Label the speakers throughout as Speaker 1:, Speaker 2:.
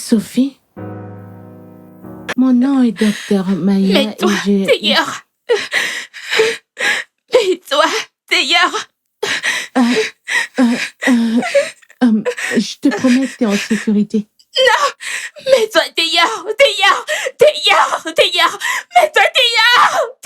Speaker 1: Sophie, mon nom est Docteur Maya et
Speaker 2: Mets-toi
Speaker 1: j'ai...
Speaker 2: d'ailleurs. Mets-toi d'ailleurs.
Speaker 1: Je te promets que t'es en sécurité.
Speaker 2: Non, mets-toi d'ailleurs. Mets-toi d'ailleurs. Mets-toi d'ailleurs.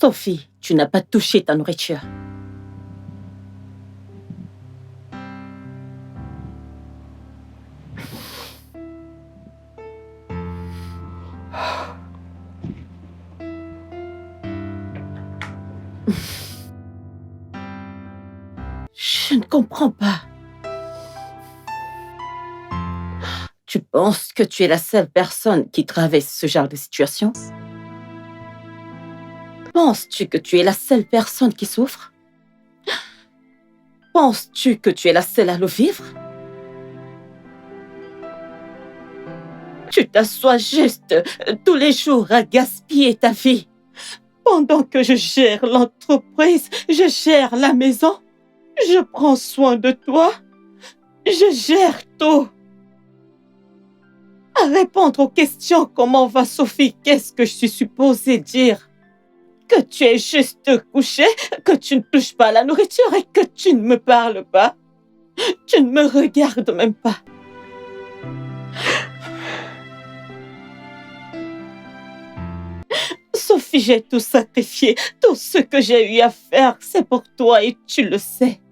Speaker 3: Sophie, tu n'as pas touché ta nourriture. Je ne comprends pas. Tu penses que tu es la seule personne qui traverse ce genre de situation? Penses-tu que tu es la seule personne qui souffre? Penses-tu que tu es la seule à le vivre? Tu t'assois juste tous les jours à gaspiller ta vie. Pendant que je gère l'entreprise, je gère la maison, je prends soin de toi, je gère tout. À répondre aux questions, comment va Sophie? Qu'est-ce que je suis supposée dire? Que tu es juste couché, que tu ne touches pas à la nourriture et que tu ne me parles pas. Tu ne me regardes même pas. Sophie, j'ai tout sacrifié. Tout ce que j'ai eu à faire, c'est pour toi et tu le sais.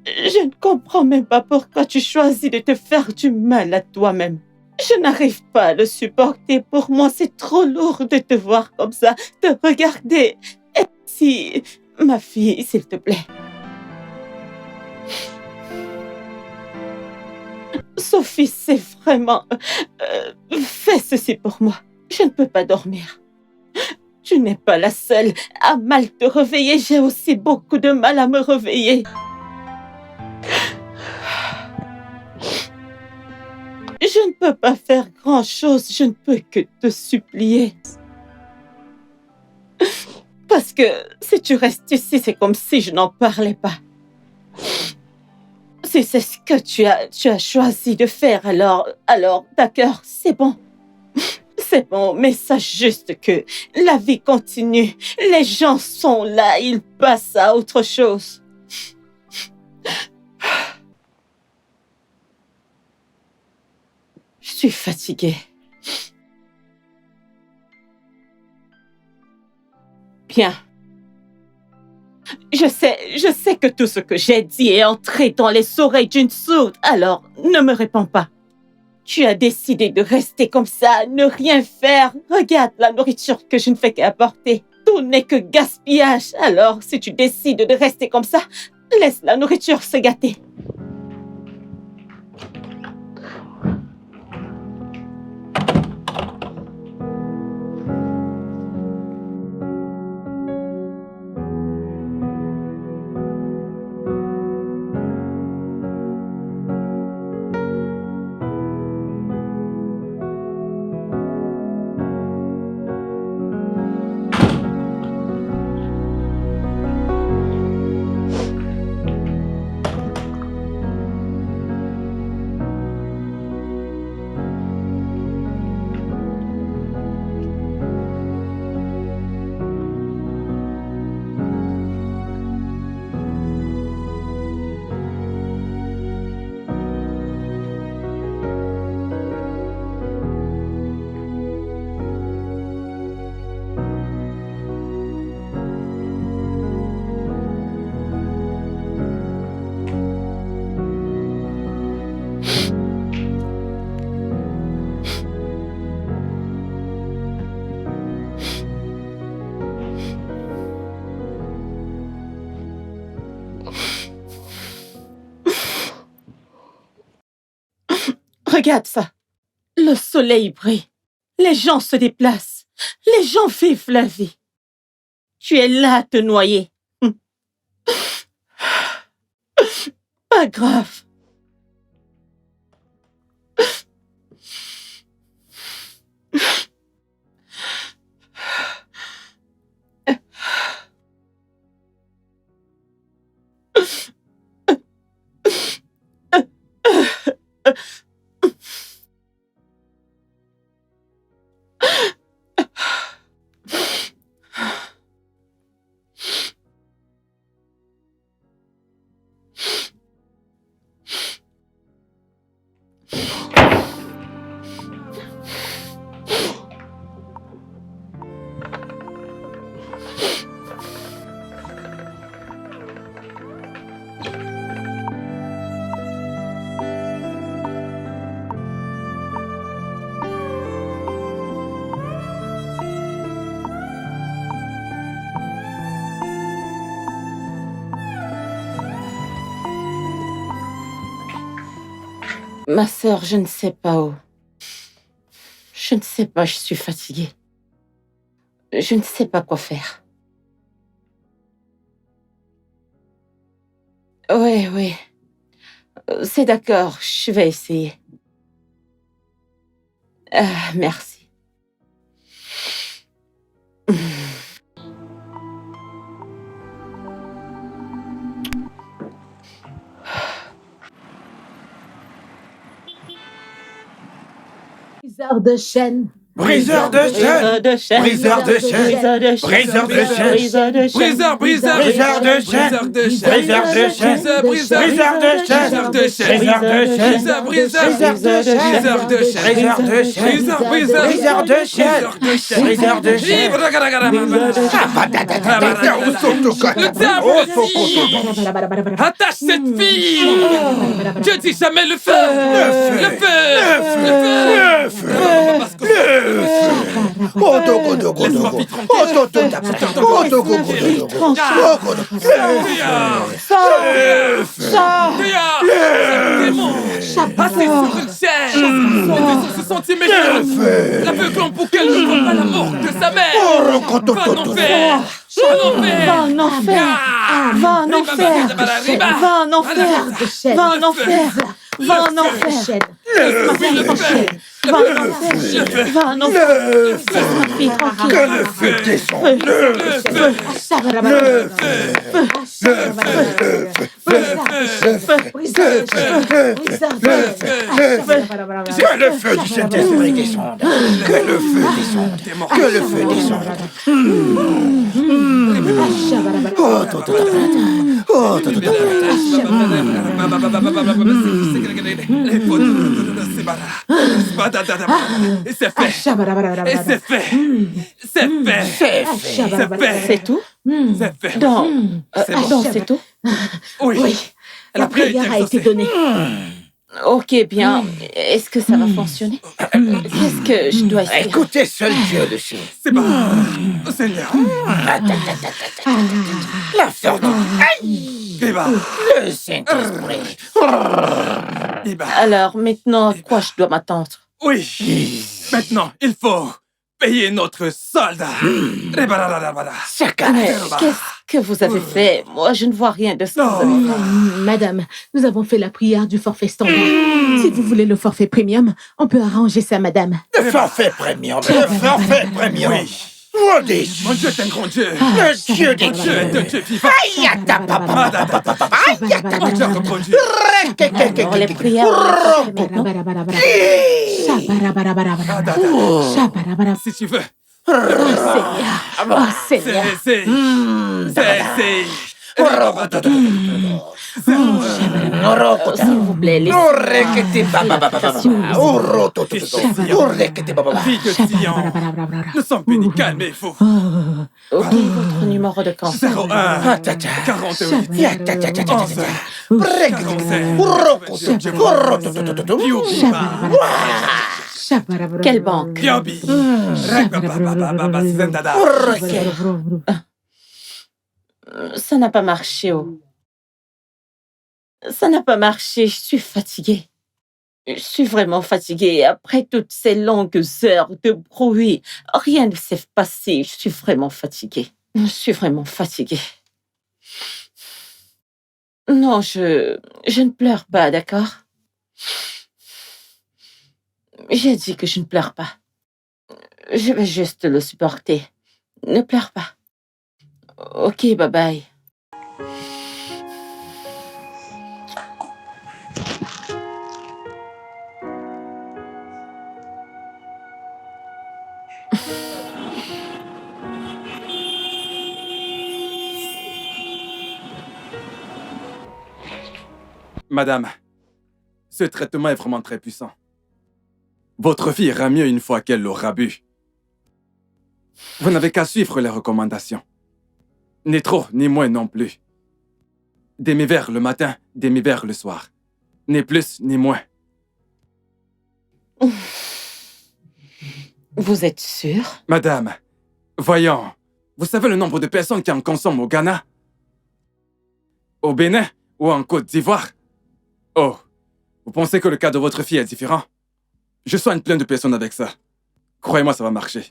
Speaker 3: Je ne comprends même pas pourquoi tu choisis de te faire du mal à toi-même. Je n'arrive pas à le supporter. Pour moi, c'est trop lourd de te voir comme ça, te regarder. Et si, ma fille, s'il te plaît. Sophie, c'est vraiment... fais ceci pour moi. Je ne peux pas dormir. Tu n'es pas la seule à mal te réveiller. J'ai aussi beaucoup de mal à me réveiller. Je ne peux pas faire grand-chose. Je ne peux que te supplier. Parce que si tu restes ici, c'est comme si je n'en parlais pas. Si c'est ce que tu as choisi de faire, alors d'accord, c'est bon. C'est bon, mais sache juste que la vie continue. Les gens sont là, ils passent à autre chose. Je suis fatiguée. Bien. Je sais que tout ce que j'ai dit est entré dans les oreilles d'une sourde, alors ne me réponds pas. Tu as décidé de rester comme ça, ne rien faire. Regarde la nourriture que je ne fais qu'apporter. Tout n'est que gaspillage. Alors, si tu décides de rester comme ça, laisse la nourriture se gâter. Regarde ça. Le soleil brille. Les gens se déplacent. Les gens vivent la vie. Tu es là à te noyer. Pas grave. Ma sœur, je ne sais pas où. Je ne sais pas, je suis fatiguée. Je ne sais pas quoi faire. Oui. C'est d'accord, je vais essayer. Merci.
Speaker 1: Briseur de chaînes.
Speaker 4: Briseur de chaînes. Briseur de chaînes. Briseur de chaînes.
Speaker 3: Briseur de chaînes.
Speaker 4: Briseur de chaînes. Briseur de chaînes. Briseur de chaînes. Briseur de chaînes. Briseur de chaînes. Briseur de chaînes. Briseur de chaînes. Briseur de chaînes. Briseur de chaînes. Briseur de chaînes.
Speaker 2: Le diable dit, attache cette fille. Dieu dit jamais le feu. Le feu. Le feu. L'aveuglant pour qu'elle ne voit pas la mort de sa mère. Va en enfer.
Speaker 3: Va en enfer. Va en enfer. Va en enfer. Va en enfer. Va en enfer. Laisse ma fille tranquille. Va en enfer. Va en enfer. Laisse ma fille tranquille.
Speaker 4: Que le feu descende. Le feu. Que le feu du Saint-Esprit descende. Que le feu descende. Que le feu descende.
Speaker 2: Et c'est fait. Et c'est fait. C'est fait.
Speaker 3: C'est tout?
Speaker 2: C'est fait.
Speaker 3: Donc,
Speaker 2: C'est bon.
Speaker 3: donc c'est tout?
Speaker 2: Oui.
Speaker 1: La prière a été donnée.
Speaker 3: Ok, bien. Est-ce que ça va fonctionner? Qu'est-ce que je dois essayer?
Speaker 4: Écoutez seul Dieu le sait.
Speaker 2: C'est bon. Seigneur.
Speaker 4: La force du
Speaker 2: Eh ben.
Speaker 4: le Saint-Esprit.
Speaker 2: Eh ben.
Speaker 3: Alors, maintenant, à quoi je dois m'attendre?
Speaker 2: Oui. Maintenant, il faut payer notre soldat.
Speaker 3: Mais qu'est-ce que vous avez fait? Moi, je ne vois rien de ce que vous avez fait.
Speaker 1: Madame, nous avons fait la prière du forfait standard. Si vous voulez le forfait premium, on peut arranger ça, madame.
Speaker 4: Le forfait premium. Le forfait premium.
Speaker 2: Oui.
Speaker 4: What is
Speaker 2: Mon Dieu est un grand Dieu.
Speaker 4: le Dieu des
Speaker 2: Mon Dieu est un Dieu vivant.
Speaker 4: Aïe, ta papa.
Speaker 2: Mon Dieu a répondu.
Speaker 3: Alors, les prières, on les fait maintenant.
Speaker 2: Si tu veux.
Speaker 1: Oh Seigneur,
Speaker 2: C'est.
Speaker 3: S'il vous plaît, laissez-moi.
Speaker 2: Fille de Sion. Nous sommes bénis, calmez-vous.
Speaker 3: Ok, votre numéro de cancer.
Speaker 2: 01 48
Speaker 3: Quelle banque?
Speaker 2: Biobi.
Speaker 3: Ça n'a pas marché. Oh. Ça n'a pas marché. Je suis fatiguée. Je suis vraiment fatiguée. Après toutes ces longues heures de bruit, rien ne s'est passé. Je suis vraiment fatiguée. Je suis vraiment fatiguée. Non, je ne pleure pas, d'accord? J'ai dit que je ne pleure pas. Je vais juste le supporter. Ne pleure pas. Ok, bye bye.
Speaker 2: Madame, ce traitement est vraiment très puissant. Votre fille ira mieux une fois qu'elle l'aura bu. Vous n'avez qu'à suivre les recommandations. Ni trop, ni moins non plus. Demi-verre le matin, demi-verre le soir. Ni plus, ni moins.
Speaker 3: Vous êtes sûr?
Speaker 2: Madame, voyons, vous savez le nombre de personnes qui en consomment au Ghana? Au Bénin ou en Côte d'Ivoire? Oh, vous pensez que le cas de votre fille est différent? Je soigne plein de personnes avec ça. Croyez-moi, ça va marcher.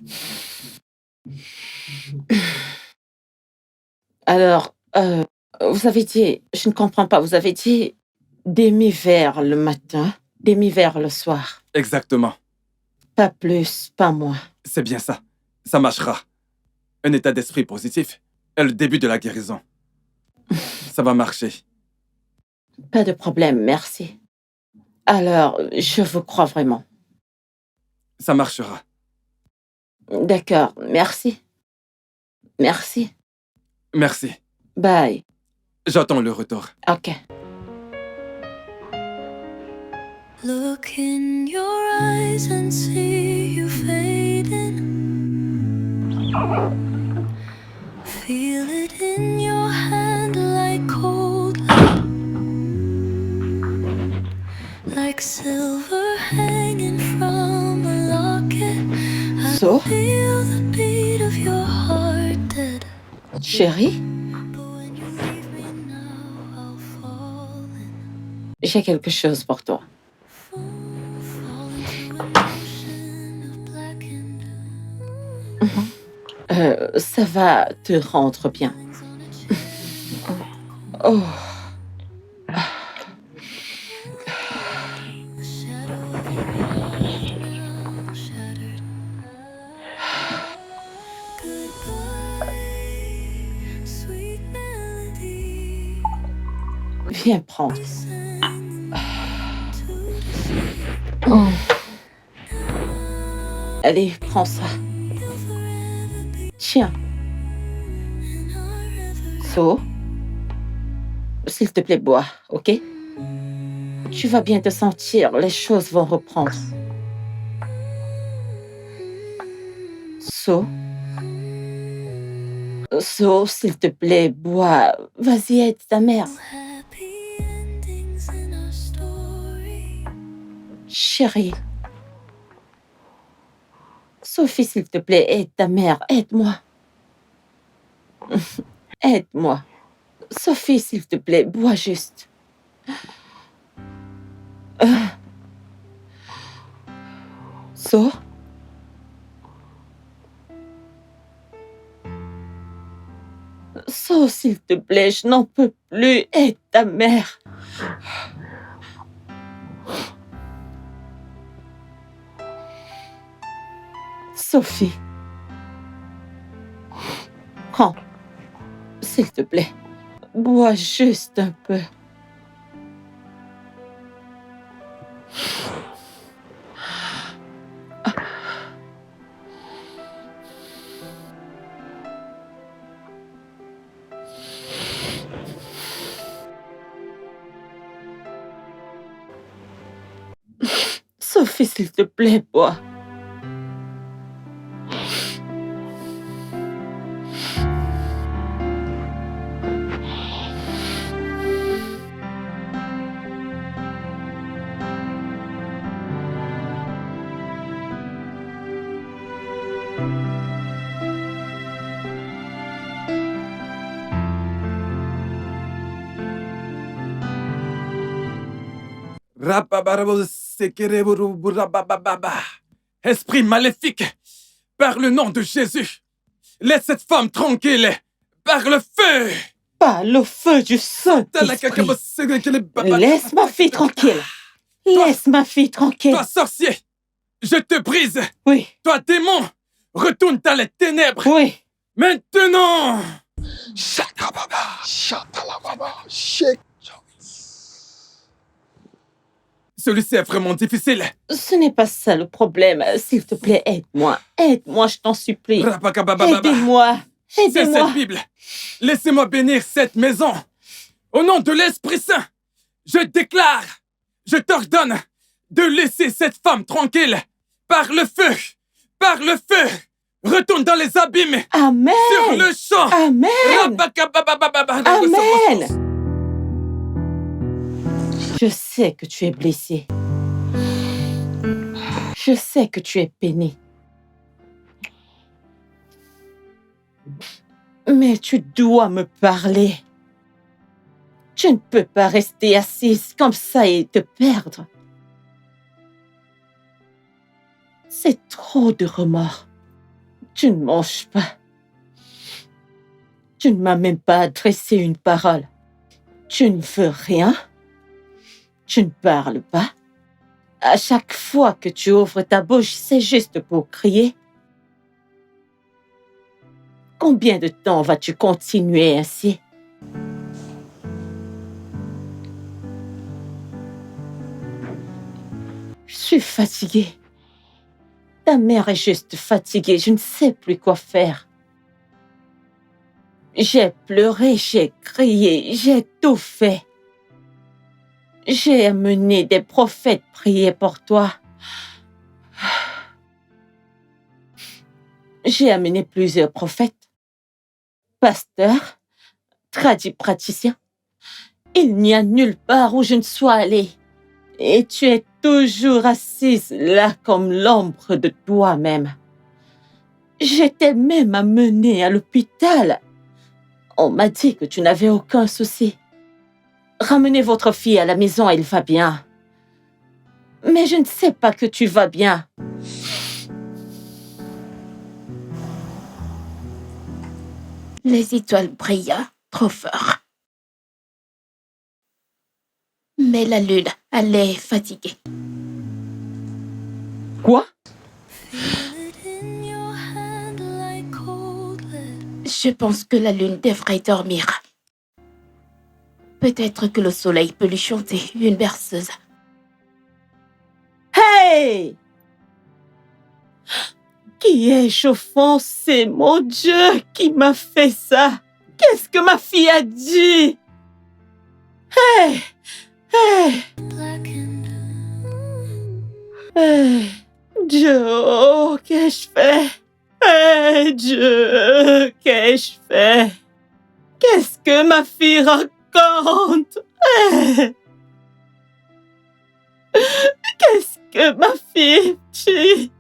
Speaker 3: Alors, vous avez dit, je ne comprends pas, vous avez dit demi-verre le matin, demi-verre le soir.
Speaker 2: Exactement.
Speaker 3: Pas plus, pas moins.
Speaker 2: C'est bien ça. Ça marchera. Un état d'esprit positif est le début de la guérison. Ça va marcher.
Speaker 3: Pas de problème, merci. Alors, je vous crois vraiment.
Speaker 2: Ça marchera.
Speaker 3: D'accord, merci. Merci.
Speaker 2: Merci.
Speaker 3: Bye.
Speaker 2: J'attends le retour.
Speaker 3: Ok.
Speaker 5: Look in your eyes and see you fading. Feel it in your hand like cold light, like silver hanging from a locket. I
Speaker 3: So?
Speaker 5: feel the beat of your heart dead.
Speaker 3: Chérie,
Speaker 5: But when you leave me now, I'll fall in.
Speaker 3: j'ai quelque chose pour toi.
Speaker 5: Fall into an ocean of black and
Speaker 3: Ça va te rendre bien. Oh.
Speaker 5: sweet melody.
Speaker 3: Viens prendre. Oh. Allez, prends ça. Tiens. So, s'il te plaît, bois, ok? Tu vas bien te sentir, les choses vont reprendre. So, s'il te plaît, bois. Vas-y, aide ta mère.
Speaker 5: Happy endings in our story.
Speaker 3: Chérie. Sophie, s'il te plaît, aide ta mère. Aide-moi. Aide-moi. Sophie, s'il te plaît, bois juste. So? So, s'il te plaît, je n'en peux plus. Aide ta mère. Sophie. Prends. S'il te plaît. Bois juste un peu. Sophie, s'il te plaît, bois.
Speaker 2: Esprit maléfique, par le nom de Jésus, laisse cette femme tranquille, par le feu.
Speaker 3: Pas le feu du Saint-Esprit. Laisse ma fille tranquille. Laisse ma fille tranquille.
Speaker 2: Toi, sorcier, je te brise.
Speaker 3: Oui,
Speaker 2: Toi, démon, retourne dans les ténèbres.
Speaker 3: oui.
Speaker 2: Maintenant. Celui-ci est vraiment difficile.
Speaker 3: Ce n'est pas ça le problème. S'il te plaît, aide-moi. Aide-moi, je t'en supplie. Aidez-moi.
Speaker 2: C'est
Speaker 3: Aidez-moi.
Speaker 2: cette Bible. Laissez-moi bénir cette maison. Au nom de l'Esprit Saint, je déclare, je t'ordonne de laisser cette femme tranquille. Par le feu. Par le feu. Retourne dans les abîmes.
Speaker 3: Amen.
Speaker 2: Sur le champ.
Speaker 3: Amen. Amen. Je sais que tu es blessé. Je sais que tu es peiné. Mais tu dois me parler. Tu ne peux pas rester assise comme ça et te perdre. C'est trop de remords. Tu ne manges pas. Tu ne m'as même pas adressé une parole. Tu ne veux rien. Tu ne parles pas. À chaque fois que tu ouvres ta bouche, c'est juste pour crier. Combien de temps vas-tu continuer ainsi? Je suis fatiguée. Ta mère est juste fatiguée. Je ne sais plus quoi faire. J'ai pleuré, j'ai crié, j'ai tout fait. J'ai amené des prophètes prier pour toi. J'ai amené plusieurs prophètes, pasteurs, praticiens. Il n'y a nulle part où je ne sois allée. Et tu es toujours assise là comme l'ombre de toi-même. J'étais même amenée à l'hôpital. On m'a dit que tu n'avais aucun souci. Ramenez votre fille à la maison, elle va bien. Mais je ne sais pas que tu vas bien.
Speaker 1: Les étoiles brillaient trop fort. Mais la lune allait fatiguée.
Speaker 3: Quoi?
Speaker 5: Feel it in your hand like cold lead.
Speaker 1: Je pense que la lune devrait dormir. Peut-être que le soleil peut lui chanter une berceuse.
Speaker 3: Hey! Qui ai-je offensé? Mon Dieu, qui m'a fait ça? Qu'est-ce que ma fille a dit? Hey!
Speaker 5: blackened.
Speaker 3: Dieu, oh, qu'ai-je fait? Dieu, qu'ai-je fait? Qu'est-ce que ma fille raconte? Qu'est-ce que ma fille dit?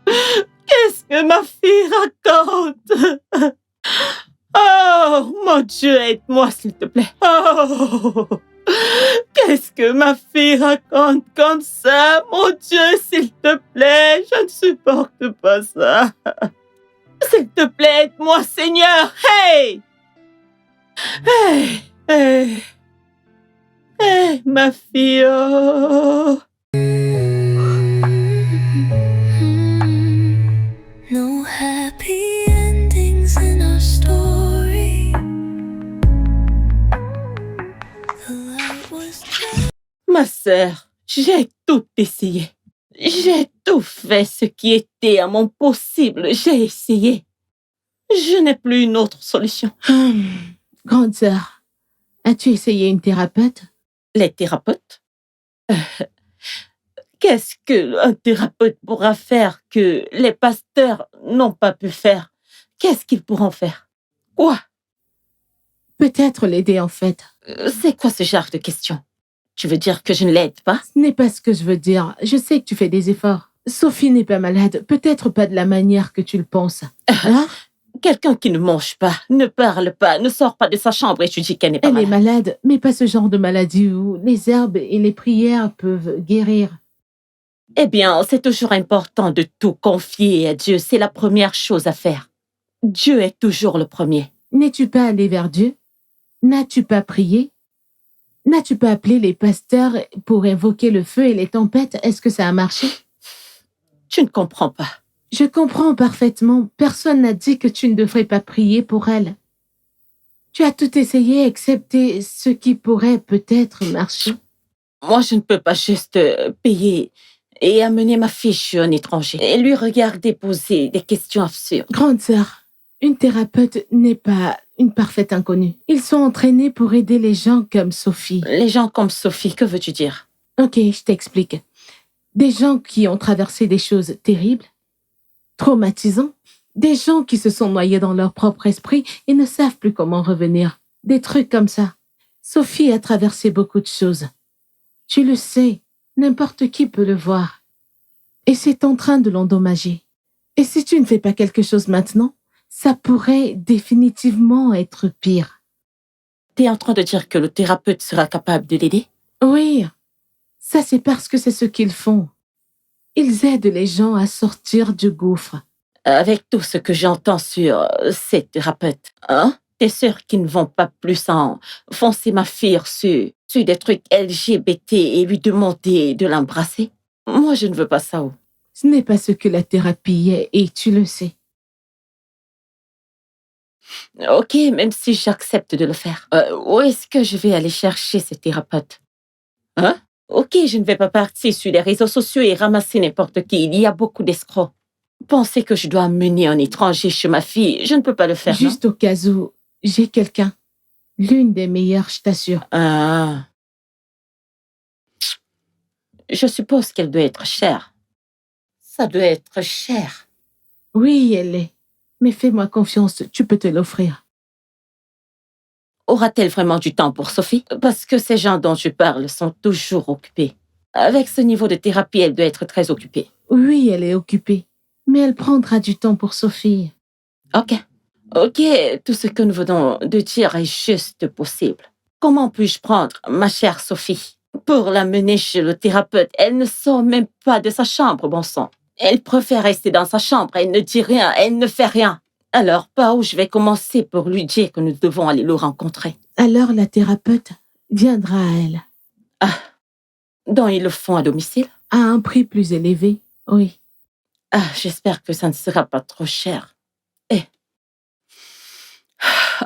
Speaker 3: Qu'est-ce que ma fille raconte? Oh, mon Dieu, aide-moi, s'il te plaît. Oh, qu'est-ce que ma fille raconte comme ça? Mon Dieu, s'il te plaît, je ne supporte pas ça. S'il te plaît, aide-moi, Seigneur. Hey! Hey, ma fille. Oh.
Speaker 5: No happy endings in our story. The light was just
Speaker 3: Ma sœur, j'ai tout essayé. J'ai tout fait ce qui était à mon possible. J'ai essayé. Je n'ai plus une autre solution.
Speaker 1: Grande sœur, as-tu essayé une thérapeute?
Speaker 3: Les thérapeutes? Qu'est-ce qu'un thérapeute pourra faire que les pasteurs n'ont pas pu faire? Qu'est-ce qu'ils pourront faire? Quoi?
Speaker 1: Peut-être l'aider en fait.
Speaker 3: C'est quoi ce genre de question? Tu veux dire que je ne l'aide pas?
Speaker 1: Ce n'est pas ce que je veux dire. Je sais que tu fais des efforts. Sophie n'est pas malade, peut-être pas de la manière que tu le penses. Hein?
Speaker 3: Quelqu'un qui ne mange pas, ne parle pas, ne sort pas de sa chambre et tu dis qu'elle n'est pas
Speaker 1: Elle est
Speaker 3: malade.
Speaker 1: malade, mais pas ce genre de maladie où les herbes et les prières peuvent guérir.
Speaker 3: Eh bien, c'est toujours important de tout confier à Dieu. C'est la première chose à faire. Dieu est toujours le premier.
Speaker 1: N'es-tu pas allé vers Dieu? N'as-tu pas prié? N'as-tu pas appelé les pasteurs pour invoquer le feu et les tempêtes? Est-ce que ça a marché?
Speaker 3: Tu ne comprends pas.
Speaker 1: Je comprends parfaitement. Personne n'a dit que tu ne devrais pas prier pour elle. Tu as tout essayé excepté ce qui pourrait peut-être marcher.
Speaker 3: Moi, je ne peux pas juste payer et amener ma fille chez un étranger et lui regarder poser des questions absurdes.
Speaker 1: Grande sœur, une thérapeute n'est pas une parfaite inconnue. Ils sont entraînés pour aider les gens comme Sophie.
Speaker 3: Les gens comme Sophie, que veux-tu dire?
Speaker 1: Ok, je t'explique. Des gens qui ont traversé des choses terribles, traumatisants, des gens qui se sont noyés dans leur propre esprit et ne savent plus comment revenir. Des trucs comme ça. Sophie a traversé beaucoup de choses. Tu le sais, n'importe qui peut le voir. Et c'est en train de l'endommager. Et si tu ne fais pas quelque chose maintenant, ça pourrait définitivement être pire.
Speaker 3: T'es en train de dire que le thérapeute sera capable de l'aider?
Speaker 1: Oui, ça c'est parce que c'est ce qu'ils font. Ils aident les gens à sortir du gouffre.
Speaker 3: Avec tout ce que j'entends sur ces thérapeutes, hein? T'es sûr qu'ils ne vont pas plus en foncer ma fille sur des trucs LGBT et lui demander de l'embrasser? Moi, je ne veux pas ça.
Speaker 1: Ce n'est pas ce que la thérapie est et tu le sais.
Speaker 3: Ok, même si j'accepte de le faire. Où est-ce que je vais aller chercher ces thérapeutes? Hein? Ok, je ne vais pas partir sur les réseaux sociaux et ramasser n'importe qui. Il y a beaucoup d'escrocs. Penser que je dois amener un étranger chez ma fille, je ne peux pas le faire.
Speaker 1: Juste au cas où, j'ai quelqu'un. L'une des meilleures, je t'assure.
Speaker 3: Ah. Je suppose qu'elle doit être chère. Ça doit être cher.
Speaker 1: Oui, elle l'est. Mais fais-moi confiance, tu peux te l'offrir.
Speaker 3: Aura-t-elle vraiment du temps pour Sophie? Parce que ces gens dont je parle sont toujours occupés. Avec ce niveau de thérapie, elle doit être très occupée.
Speaker 1: Oui, elle est occupée. Mais elle prendra du temps pour Sophie.
Speaker 3: Ok, tout ce que nous venons de dire est juste possible. Comment puis-je prendre ma chère Sophie pour l'amener chez le thérapeute? Elle ne sort même pas de sa chambre, bon sang. Elle préfère rester dans sa chambre, elle ne dit rien, elle ne fait rien. Alors, par où je vais commencer pour lui dire que nous devons aller le rencontrer?
Speaker 1: Alors la thérapeute viendra à elle.
Speaker 3: Ah, donc ils le font à domicile?
Speaker 1: À un prix plus élevé, oui.
Speaker 3: Ah, j'espère que ça ne sera pas trop cher.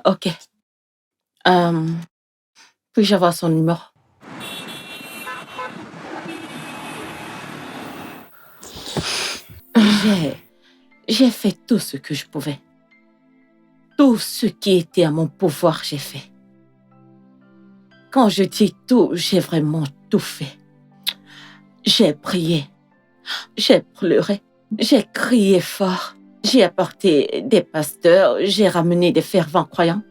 Speaker 3: Ok. Puis-je avoir son numéro? J'ai fait tout ce que je pouvais. Tout ce qui était à mon pouvoir, j'ai fait. quand je dis tout, j'ai vraiment tout fait. J'ai prié, j'ai pleuré, j'ai crié fort. J'ai apporté des pasteurs, j'ai ramené des fervents croyants,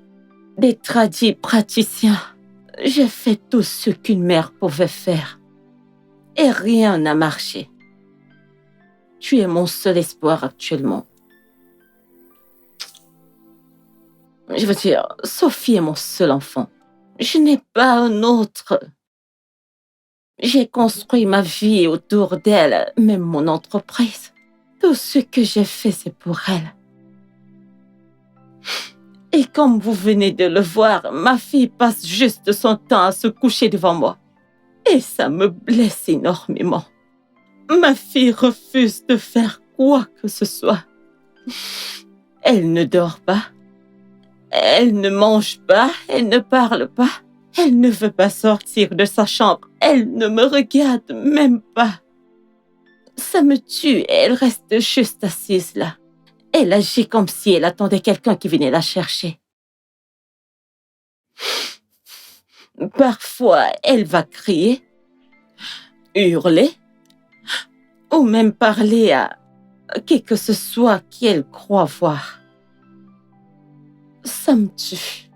Speaker 3: des tradis praticiens. J'ai fait tout ce qu'une mère pouvait faire. Et rien n'a marché. Tu es mon seul espoir actuellement. Je veux dire, Sophie est mon seul enfant. Je n'ai pas un autre. J'ai construit ma vie autour d'elle, même mon entreprise. Tout ce que j'ai fait, c'est pour elle. Et comme vous venez de le voir, ma fille passe juste son temps à se coucher devant moi. Et ça me blesse énormément. Ma fille refuse de faire quoi que ce soit. Elle ne dort pas. Elle ne mange pas. Elle ne parle pas. Elle ne veut pas sortir de sa chambre. Elle ne me regarde même pas. Ça me tue. Elle reste juste assise là. Elle agit comme si elle attendait quelqu'un qui venait la chercher. Parfois, elle va crier, hurler, ou même parler à qui que ce soit qu'elle croit voir. Ça me tue.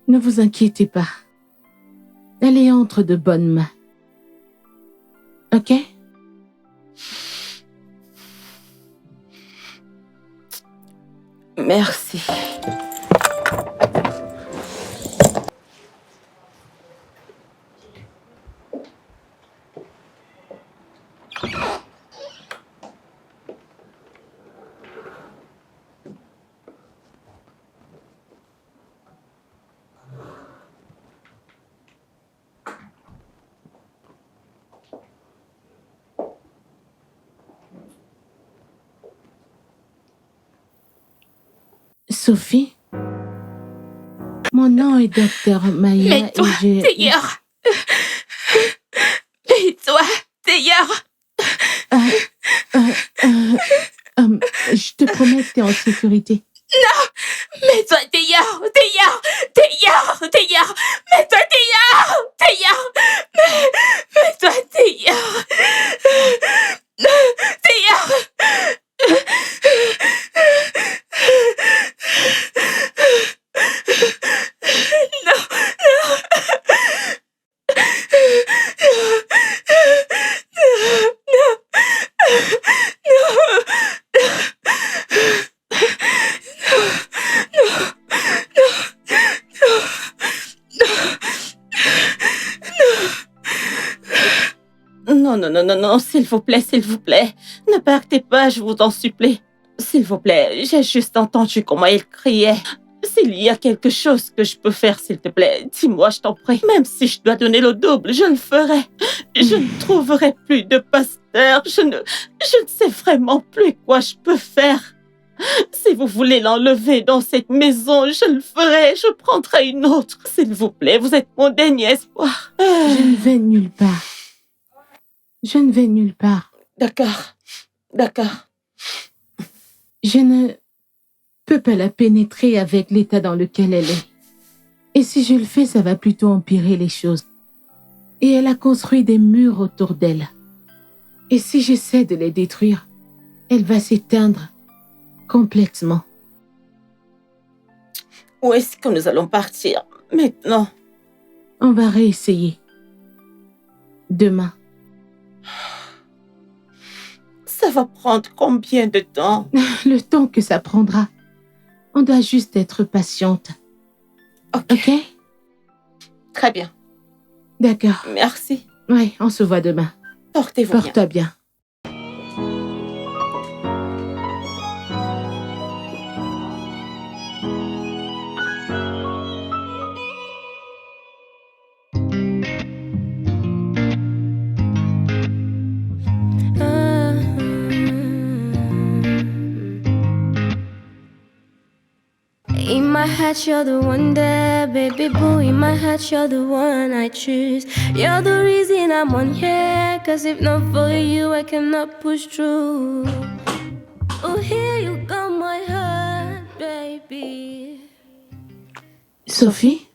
Speaker 1: Ne vous inquiétez pas. Elle est entre de bonnes mains. OK?
Speaker 3: Merci.
Speaker 1: Sophie? Mon nom est Dr. Maya.
Speaker 6: Mets-toi dehors. Mets-toi dehors.
Speaker 1: Je te promets que tu es en sécurité.
Speaker 6: Non, mets-toi dehors, dehors, dehors, dehors. Mets-toi dehors, dehors. Mets-toi dehors. Dehors. Non, non.
Speaker 3: Non, non, non, non, non, s'il vous plaît, s'il vous plaît. Ne partez pas, je vous en supplie. S'il vous plaît, j'ai juste entendu comment il criait. S'il y a quelque chose que je peux faire, s'il te plaît, dis-moi, je t'en prie. Même si je dois donner le double, je le ferai. Je ne trouverai plus de pasteur. Je ne sais vraiment plus quoi je peux faire. Si vous voulez l'enlever dans cette maison, je le ferai. Je prendrai une autre. S'il vous plaît, vous êtes mon dernier espoir.
Speaker 1: Je ne vais nulle part. Je ne vais nulle part.
Speaker 3: D'accord, d'accord.
Speaker 1: Je ne peux pas la pénétrer avec l'état dans lequel elle est. Et si je le fais, ça va plutôt empirer les choses. Et elle a construit des murs autour d'elle. Et si j'essaie de les détruire, elle va s'éteindre complètement.
Speaker 3: Où est-ce que nous allons partir maintenant?
Speaker 1: On va réessayer. Demain.
Speaker 3: Ça va prendre combien de temps?
Speaker 1: Le temps que ça prendra. On doit juste être patiente. OK?
Speaker 3: Très bien.
Speaker 1: D'accord.
Speaker 3: Merci.
Speaker 1: Oui, on se voit demain.
Speaker 3: Portez-vous bien.
Speaker 1: Porte-toi bien.
Speaker 5: In my heart, you're the one there, baby boo. In my heart, you're the one I choose. You're the reason I'm on here. Cause if not for you, I cannot push through. Oh, here you go, my heart, baby.
Speaker 1: Sophie?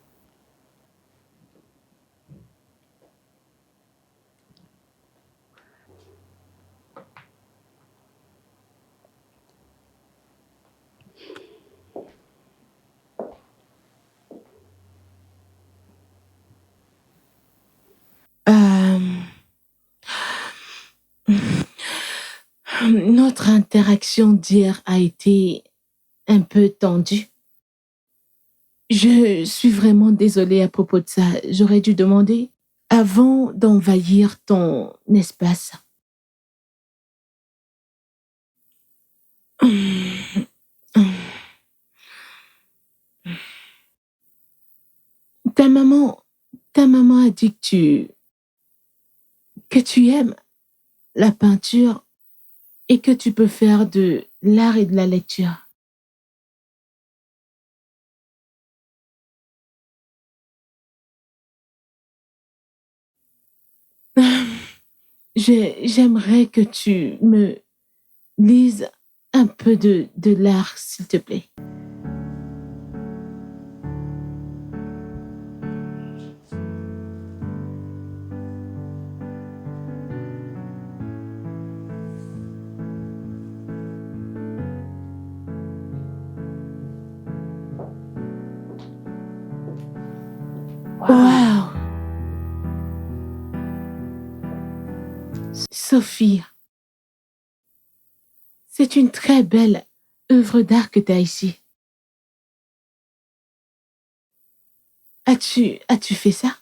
Speaker 1: Notre interaction d'hier a été un peu tendue. Je suis vraiment désolée à propos de ça. J'aurais dû demander avant d'envahir ton espace. Ta maman, ta maman a dit que tu aimes la peinture et que tu peux faire de l'art et de la lecture. J'aimerais que tu me lises un peu de l'art, s'il te plaît. Wow! Sophie, c'est une très belle œuvre d'art que tu as ici. As-tu fait ça?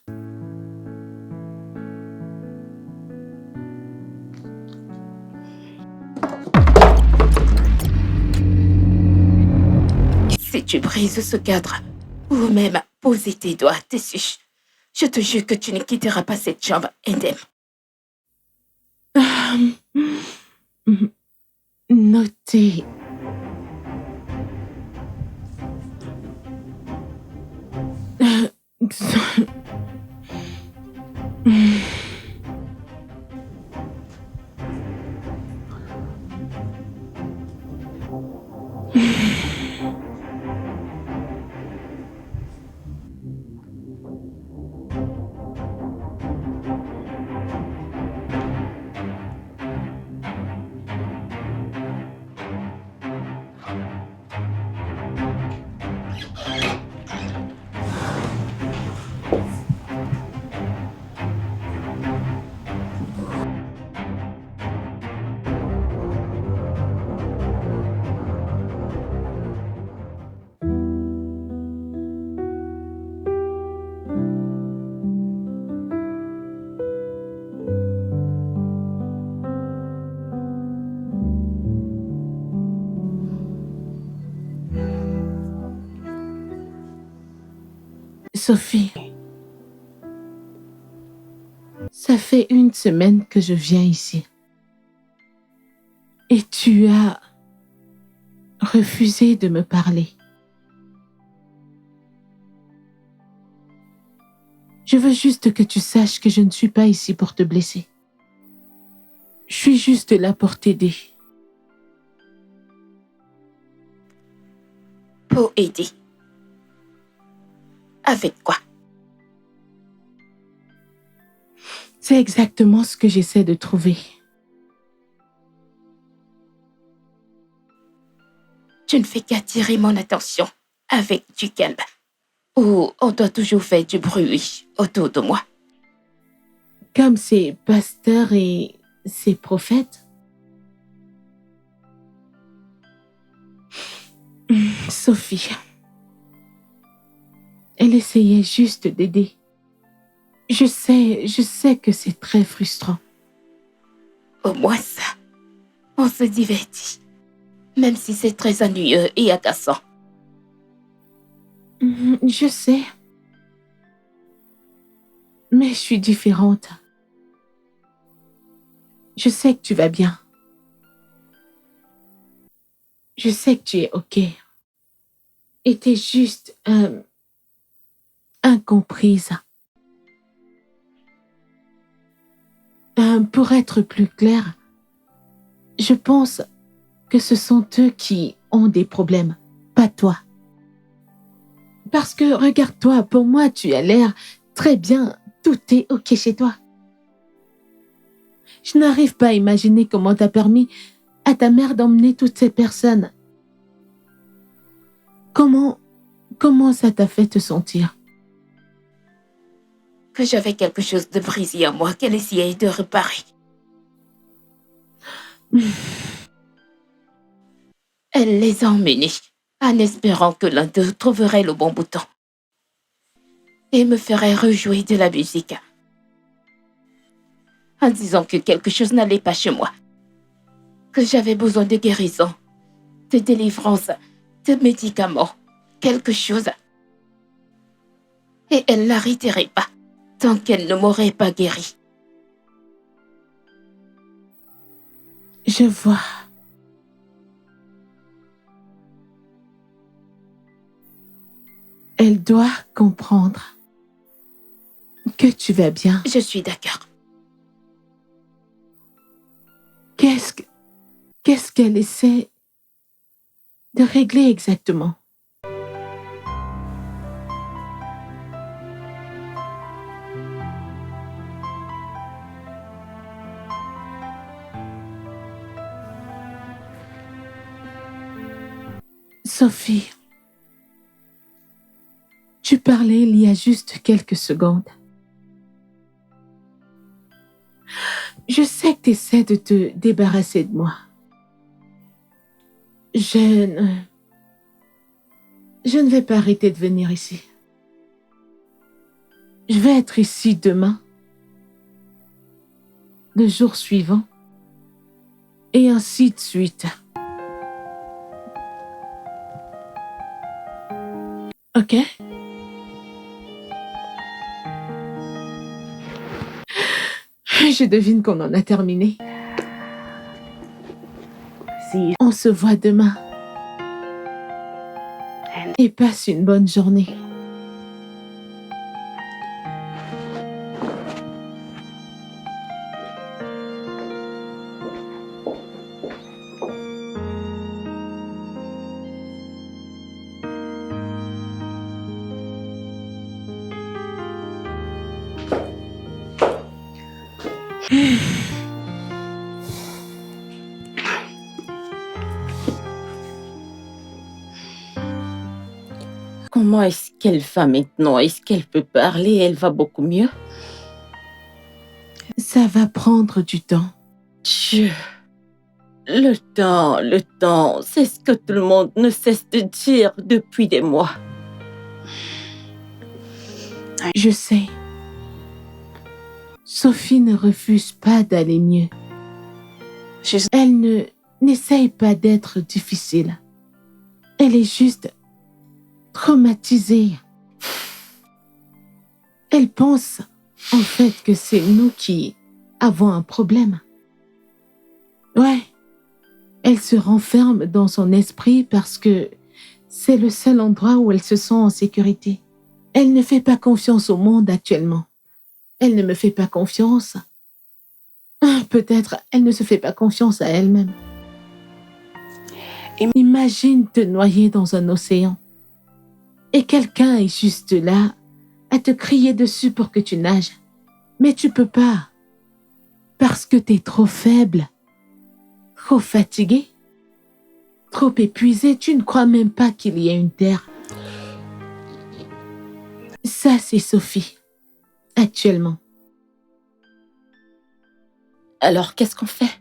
Speaker 6: Si tu brises ce cadre, ou même poser tes doigts dessus, je te jure que tu ne quitteras pas cette chambre indemne.
Speaker 1: Noté. Sophie, ça fait 1 semaine que je viens ici. Et tu as refusé de me parler. Je veux juste que tu saches que je ne suis pas ici pour te blesser. Je suis juste là pour t'aider.
Speaker 6: Pour aider. Avec quoi?
Speaker 1: C'est exactement ce que j'essaie de trouver.
Speaker 6: Tu ne fais qu'attirer mon attention avec du calme. Ou on doit toujours faire du bruit autour de moi.
Speaker 1: Comme ces pasteurs et ces prophètes. Sophie, elle essayait juste d'aider. Je sais que c'est très frustrant.
Speaker 6: Au moins ça, on se divertit. Même si c'est très ennuyeux et agaçant.
Speaker 1: Je sais. Mais je suis différente. Je sais que tu vas bien. Je sais que tu es OK. Et t'es juste incomprise. Pour être plus clair, je pense que ce sont eux qui ont des problèmes, pas toi. Parce que, regarde-toi, pour moi, tu as l'air très bien. Tout est OK chez toi. Je n'arrive pas à imaginer comment t'as permis à ta mère d'emmener toutes ces personnes. Comment ça t'a fait te sentir?
Speaker 6: Que j'avais quelque chose de brisé en moi qu'elle essayait de réparer. Elle les a emmenés en espérant que l'un d'eux trouverait le bon bouton et me ferait rejouer de la musique en disant que quelque chose n'allait pas chez moi, que j'avais besoin de guérison, de délivrance, de médicaments, quelque chose. Et elle n'arrêterait pas tant qu'elle ne m'aurait pas guéri.
Speaker 1: Je vois. Elle doit comprendre que tu vas bien.
Speaker 6: Je suis d'accord.
Speaker 1: Qu'est-ce qu'elle essaie de régler exactement? Sophie, tu parlais il y a juste quelques secondes. Je sais que tu essaies de te débarrasser de moi. Je ne vais pas arrêter de venir ici. Je vais être ici demain, le jour suivant, et ainsi de suite. OK? Je devine qu'on en a terminé. On se voit demain. Et passe une bonne journée.
Speaker 3: Comment est-ce qu'elle va maintenant? Est-ce qu'elle peut parler? Elle va beaucoup mieux?
Speaker 1: Ça va prendre du temps.
Speaker 3: Le temps, c'est ce que tout le monde ne cesse de dire depuis des mois.
Speaker 1: Je sais. Sophie ne refuse pas d'aller mieux. Elle n'essaye pas d'être difficile. Elle est juste traumatisée. Elle pense en fait que c'est nous qui avons un problème. Ouais. Elle se renferme dans son esprit parce que c'est le seul endroit où elle se sent en sécurité. Elle ne fait pas confiance au monde actuellement. Elle ne me fait pas confiance. Peut-être elle ne se fait pas confiance à elle-même. Imagine te noyer dans un océan et quelqu'un est juste là à te crier dessus pour que tu nages. Mais tu peux pas parce que tu es trop faible, trop fatigué, trop épuisé. Tu ne crois même pas qu'il y ait une terre. Ça, c'est Sophie, actuellement.
Speaker 3: Alors, qu'est-ce qu'on fait?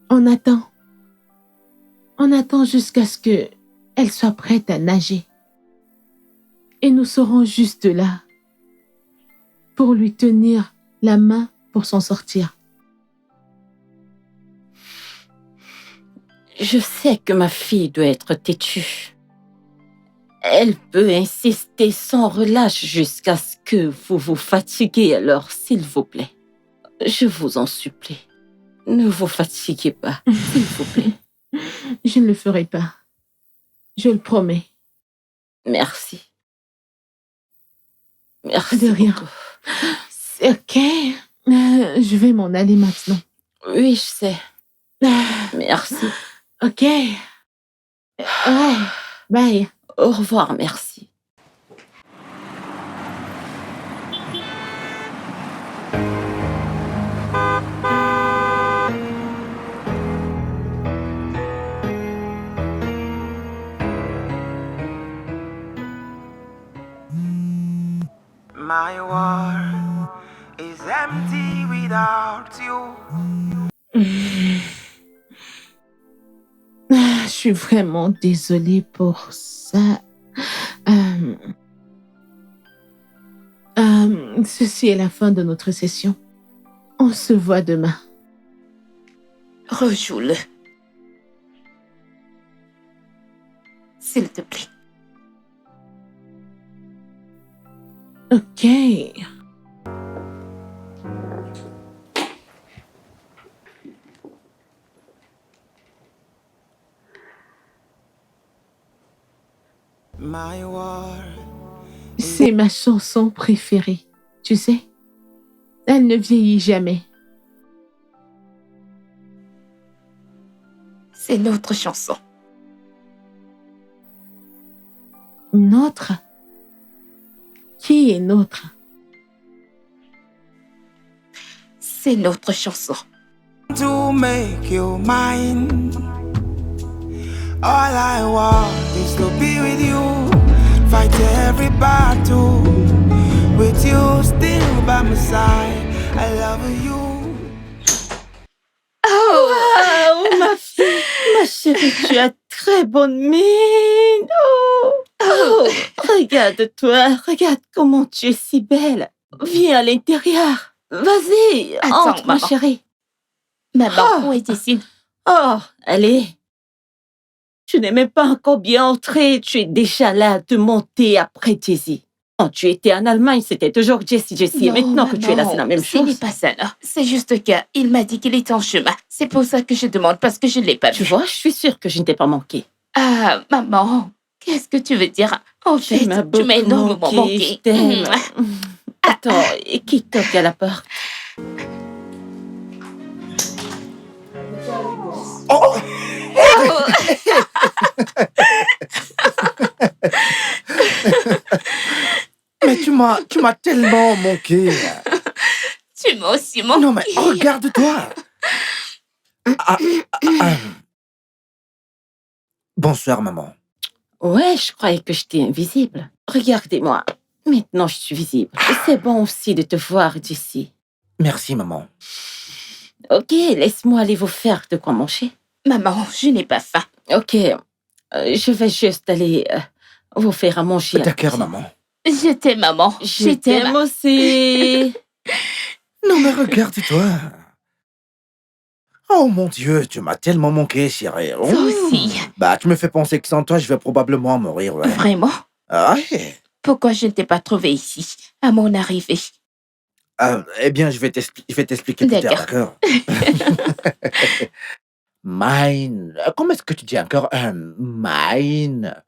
Speaker 1: On attend. On attend jusqu'à ce qu'elle soit prête à nager. Et nous serons juste là pour lui tenir la main pour s'en sortir.
Speaker 3: Je sais que ma fille doit être têtue. Elle peut insister sans relâche jusqu'à ce que vous vous fatiguez. Alors, s'il vous plaît, je vous en supplie, ne vous fatiguez pas, s'il vous plaît.
Speaker 1: Je ne le ferai pas. Je le promets.
Speaker 3: Merci. Merci
Speaker 1: De rien.
Speaker 3: beaucoup.
Speaker 1: C'est OK. Je vais m'en aller maintenant.
Speaker 3: Oui, je sais.
Speaker 1: Ah,
Speaker 3: Merci.
Speaker 1: OK. Ouais. Bye.
Speaker 3: Au revoir, merci.
Speaker 4: My world is empty without you.
Speaker 1: Je suis vraiment désolée pour ça. Euh, Ceci est la fin de notre session. On se voit demain.
Speaker 6: Rejoue-le. S'il te plaît.
Speaker 1: Ok.
Speaker 4: My world.
Speaker 1: C'est ma chanson préférée. Tu sais, elle ne vieillit jamais.
Speaker 6: C'est notre chanson.
Speaker 1: Notre? Qui est notre?
Speaker 6: C'est notre chanson.
Speaker 4: To make you mine. All I want is to be with you. Fight every battle. With you still by my side. I love you.
Speaker 3: Oh, ma fille, ma chérie, tu as très bonne mine. Oh, regarde-toi, regarde comment tu es si belle. Viens à l'intérieur. Vas-y,
Speaker 6: Attends,
Speaker 3: entre, ma
Speaker 6: maman.
Speaker 3: chérie.
Speaker 6: Maman,
Speaker 3: Oh.
Speaker 6: où est Tessine?
Speaker 3: Oh, allez. Tu n'es même pas encore bien entrée. Tu es déjà là de monter après Jessie. Quand tu étais en Allemagne, c'était toujours Jessie. Et
Speaker 6: Non,
Speaker 3: maintenant que tu es là, c'est la même
Speaker 6: Ce n'est
Speaker 3: chose.
Speaker 6: pas ça, non. C'est juste qu'il m'a dit qu'il était en chemin. C'est pour ça que je demande, parce que je ne l'ai pas
Speaker 3: Tu
Speaker 6: vu.
Speaker 3: vois, je suis sûre que je ne t'ai pas manqué.
Speaker 6: Ah, maman, qu'est-ce que tu veux dire? En fait, tu m'as énormément manqué.
Speaker 3: Je t'aime. Attends, et qui toque à la porte?
Speaker 4: Oh! Mais tu m'as tellement manqué.
Speaker 6: Tu m'as aussi manqué.
Speaker 4: Non mais regarde-toi. Bonsoir maman.
Speaker 3: Ouais, je croyais que j'étais invisible. Regardez-moi. Maintenant, je suis visible. Et c'est bon aussi de te voir d'ici.
Speaker 4: Merci maman.
Speaker 3: Ok, laisse-moi aller vous faire de quoi manger.
Speaker 6: Maman, je n'ai pas faim.
Speaker 3: Ok, je vais juste aller vous faire à manger.
Speaker 4: D'accord maman.
Speaker 6: Je t'aime, maman.
Speaker 3: Je t'aime aussi.
Speaker 4: Non mais regarde-toi. Oh mon Dieu, tu m'as tellement manqué, chérie.
Speaker 6: Toi aussi.
Speaker 4: Bah, tu me fais penser que sans toi, je vais probablement mourir, ouais.
Speaker 6: Vraiment?
Speaker 4: Ah ouais.
Speaker 6: Pourquoi je ne t'ai pas trouvé ici, à mon arrivée?
Speaker 4: Eh bien, je vais t'expliquer plus tard, d'accord? Mine. Comment est-ce que tu dis encore? Mine.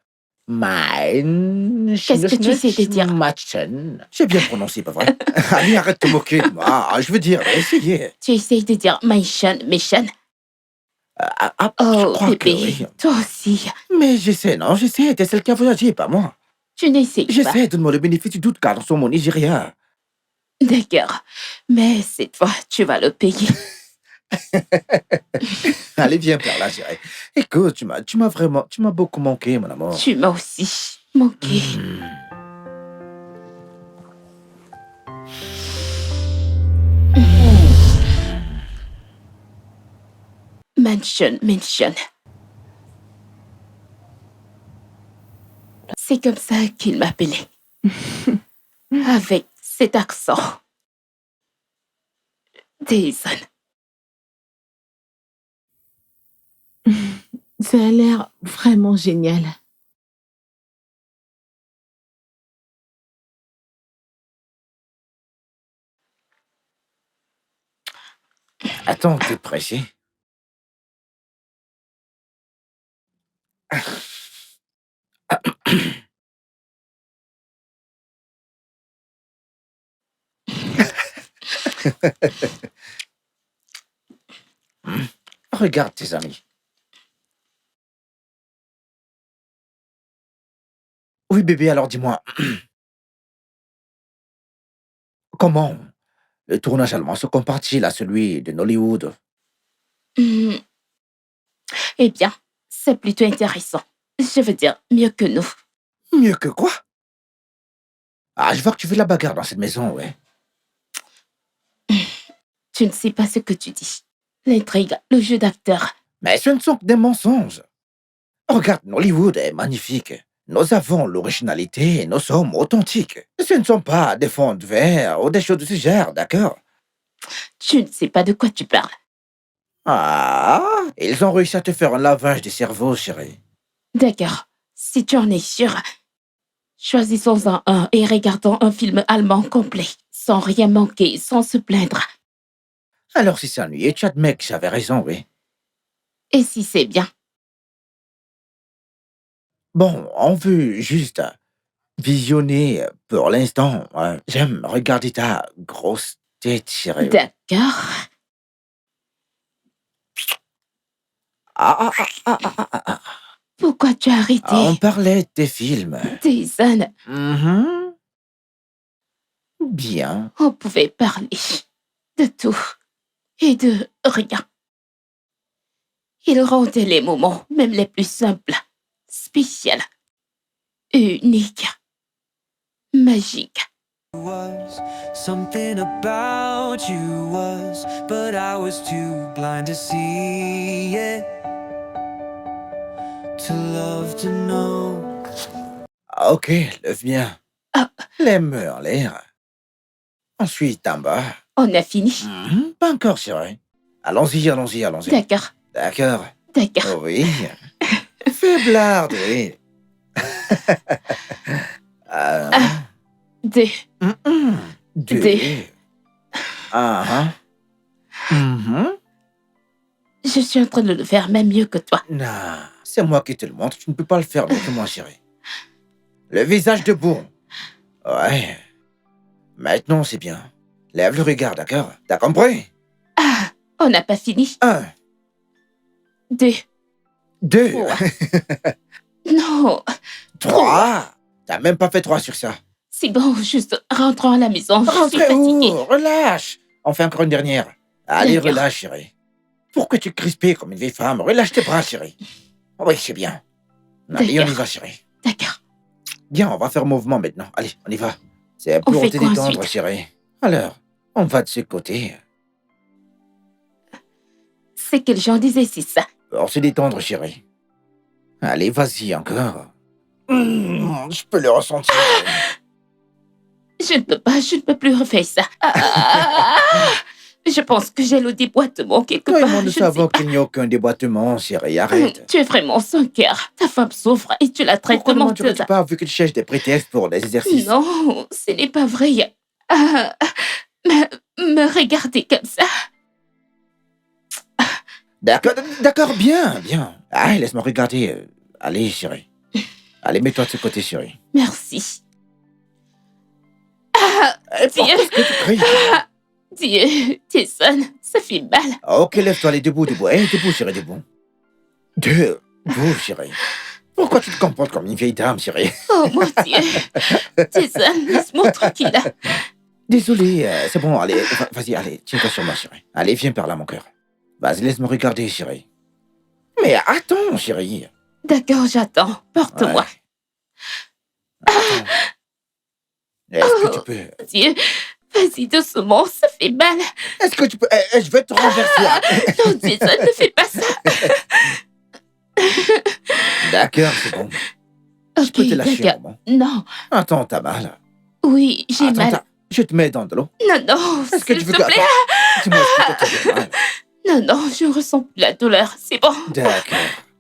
Speaker 4: Mine.
Speaker 6: Qu'est-ce que tu essaies de dire?
Speaker 4: Machen. J'ai bien prononcé, pas vrai? Allez, arrête de te moquer de moi. Je veux dire, essayez.
Speaker 6: Tu essayes de dire Maïchan, Méchan?
Speaker 4: Je
Speaker 6: Oh,
Speaker 4: crois que
Speaker 6: bébé,
Speaker 4: oui.
Speaker 6: toi aussi.
Speaker 4: Mais j'essaie, non? J'essaie. T'es celle qui a voyagé, pas moi.
Speaker 6: Tu n'essayes pas.
Speaker 4: J'essaie, donne-moi le bénéfice du doute, car sur mon Nigeria.
Speaker 6: D'accord. Mais cette fois, tu vas le payer.
Speaker 4: Allez, viens par là, chérie. Écoute, tu m'as beaucoup manqué, mon amour.
Speaker 6: Tu m'as aussi manqué. Mansion. C'est comme ça qu'il m'appelait. Avec cet accent. Jason.
Speaker 1: Ça a l'air vraiment génial.
Speaker 4: Attends, t'es pressé? Regarde tes amis. Oui, bébé, alors dis-moi, comment le tournage allemand se compare-t-il à celui de Nollywood?
Speaker 6: Hmm, Eh bien, c'est plutôt intéressant. Je veux dire, mieux que nous.
Speaker 4: Mieux que quoi? Ah, je vois que tu veux de la bagarre dans cette maison, ouais.
Speaker 6: Tu ne sais pas ce que tu dis. L'intrigue, le jeu d'acteur.
Speaker 4: Mais ce ne sont que des mensonges. Regarde, Nollywood est magnifique. Nous avons l'originalité et nous sommes authentiques. Ce ne sont pas des fonds de verre ou des choses de ce genre, d'accord?
Speaker 6: Tu ne sais pas de quoi tu parles.
Speaker 4: Ah, ils ont réussi à te faire un lavage du cerveau, chérie.
Speaker 6: D'accord. Si tu en es sûr, choisissons-en un et regardons un film allemand complet, sans rien manquer, sans se plaindre.
Speaker 4: Alors si c'est ennuyé, tu admets que j'avais raison, oui.
Speaker 6: Et si c'est bien?
Speaker 4: Bon, on veut juste visionner pour l'instant. J'aime regarder ta grosse tête, chérie.
Speaker 6: D'accord.
Speaker 4: Ah, ah, ah, ah, ah, ah, ah.
Speaker 6: Pourquoi tu as arrêté?
Speaker 4: On parlait de tes films.
Speaker 6: Jason,
Speaker 4: Mhm. Bien.
Speaker 6: on pouvait parler de tout et de rien. Il rendait les moments, même les plus simples, spéciaux, uniques, magiques.
Speaker 7: Something about you was, but I was too blind to see it, to love to know.
Speaker 4: Ok, lève bien.
Speaker 6: Ah.
Speaker 4: Les mains en l'air. Ensuite, en bas.
Speaker 6: On a fini?
Speaker 4: Pas encore, chérie. Allons-y, allons-y, allons-y.
Speaker 6: D'accord,
Speaker 4: D'accord.
Speaker 6: d'accord.
Speaker 4: Oui. Faiblarde, oui.
Speaker 6: Deux.
Speaker 4: Deux.
Speaker 6: Deux.
Speaker 4: Ah,
Speaker 6: Je suis en train de le faire même mieux que toi.
Speaker 4: Non, c'est moi qui te le montre. Tu ne peux pas le faire mieux que moi, chérie. Le visage debout. Ouais. Maintenant, c'est bien. Lève le regard, d'accord? T'as compris?
Speaker 6: Ah, on n'a pas fini.
Speaker 4: 1,
Speaker 6: Deux.
Speaker 4: 2,
Speaker 6: Trois. Non,
Speaker 4: 3. T'as même pas fait 3 sur ça.
Speaker 6: c'est bon, juste rentrons à la maison. Je suis
Speaker 4: Rentrez
Speaker 6: fatiguée.
Speaker 4: où? Relâche. On fait encore une dernière. Allez,
Speaker 6: D'accord.
Speaker 4: relâche, chérie. Pourquoi tu crispes comme une vieille femme? Relâche tes bras, chérie. Oui, c'est bien. Allez, on y
Speaker 6: D'accord.
Speaker 4: va, chérie.
Speaker 6: D'accord.
Speaker 4: Bien, on va faire mouvement maintenant. Allez, on y va. C'est
Speaker 6: On
Speaker 4: pour
Speaker 6: fait
Speaker 4: te
Speaker 6: quoi
Speaker 4: détendre,
Speaker 6: ensuite?
Speaker 4: chérie. Alors, on va de ce côté.
Speaker 6: C'est quel genre d'exercice, ça?
Speaker 4: Pour se détendre, chérie. Allez, vas-y, encore. Je peux le ressentir.
Speaker 6: Je ne peux plus refaire ça. Je pense que j'ai le déboîtement quelque
Speaker 4: Toi et
Speaker 6: part.
Speaker 4: moi,
Speaker 6: Je
Speaker 4: nous
Speaker 6: ne sais
Speaker 4: savons
Speaker 6: pas.
Speaker 4: qu'il n'y a aucun déboîtement, chérie. Arrête.
Speaker 6: Tu es vraiment sans cœur. Ta femme souffre et tu la traites
Speaker 4: Pourquoi
Speaker 6: de
Speaker 4: ne
Speaker 6: menteuse.
Speaker 4: mentirais-tu pas vu que tu cherches des prétextes pour des exercices?
Speaker 6: Non, ce n'est pas vrai. Me regarder comme ça.
Speaker 4: D'accord, d'accord, bien, bien. Allez, laisse-moi regarder. Allez, chérie. Allez, mets-toi de ce côté, chérie.
Speaker 6: Merci.
Speaker 4: Pourquoi est-ce que tu cries?
Speaker 6: Dieu, Jason, ça fait mal.
Speaker 4: Ok, lève-toi, allez, debout, debout. Hé, debout, chérie, debout. Debout, chérie. Pourquoi tu te comportes comme une vieille dame, chérie?
Speaker 6: Oh mon Dieu. Jason, laisse-moi tranquille.
Speaker 4: Désolé, c'est bon, allez, vas-y, allez, tiens-toi sur moi, chérie. Allez, viens par là, mon cœur. Vas-y, laisse-moi regarder, chérie. Mais attends, chérie.
Speaker 6: D'accord, j'attends. Porte-moi.
Speaker 4: Ouais. Attends. Est-ce que tu peux...
Speaker 6: Dieu, vas-y doucement, ça fait mal.
Speaker 4: Est-ce que tu peux... je vais te renverser.
Speaker 6: Non, Jason, ne fais pas ça.
Speaker 4: D'accord, c'est bon. Je peux
Speaker 6: Ok,
Speaker 4: te lâcher,
Speaker 6: d'accord.
Speaker 4: bon.
Speaker 6: Non,
Speaker 4: Attends, t'as mal.
Speaker 6: oui, j'ai
Speaker 4: Attends,
Speaker 6: mal.
Speaker 4: je te mets dans de l'eau.
Speaker 6: Non, non,
Speaker 4: Est-ce que
Speaker 6: s'il
Speaker 4: tu veux
Speaker 6: te
Speaker 4: que...
Speaker 6: plaît.
Speaker 4: Dis-moi, est-ce que t'as fait mal?
Speaker 6: Non, non, je ressens plus la douleur, c'est bon.
Speaker 4: D'accord.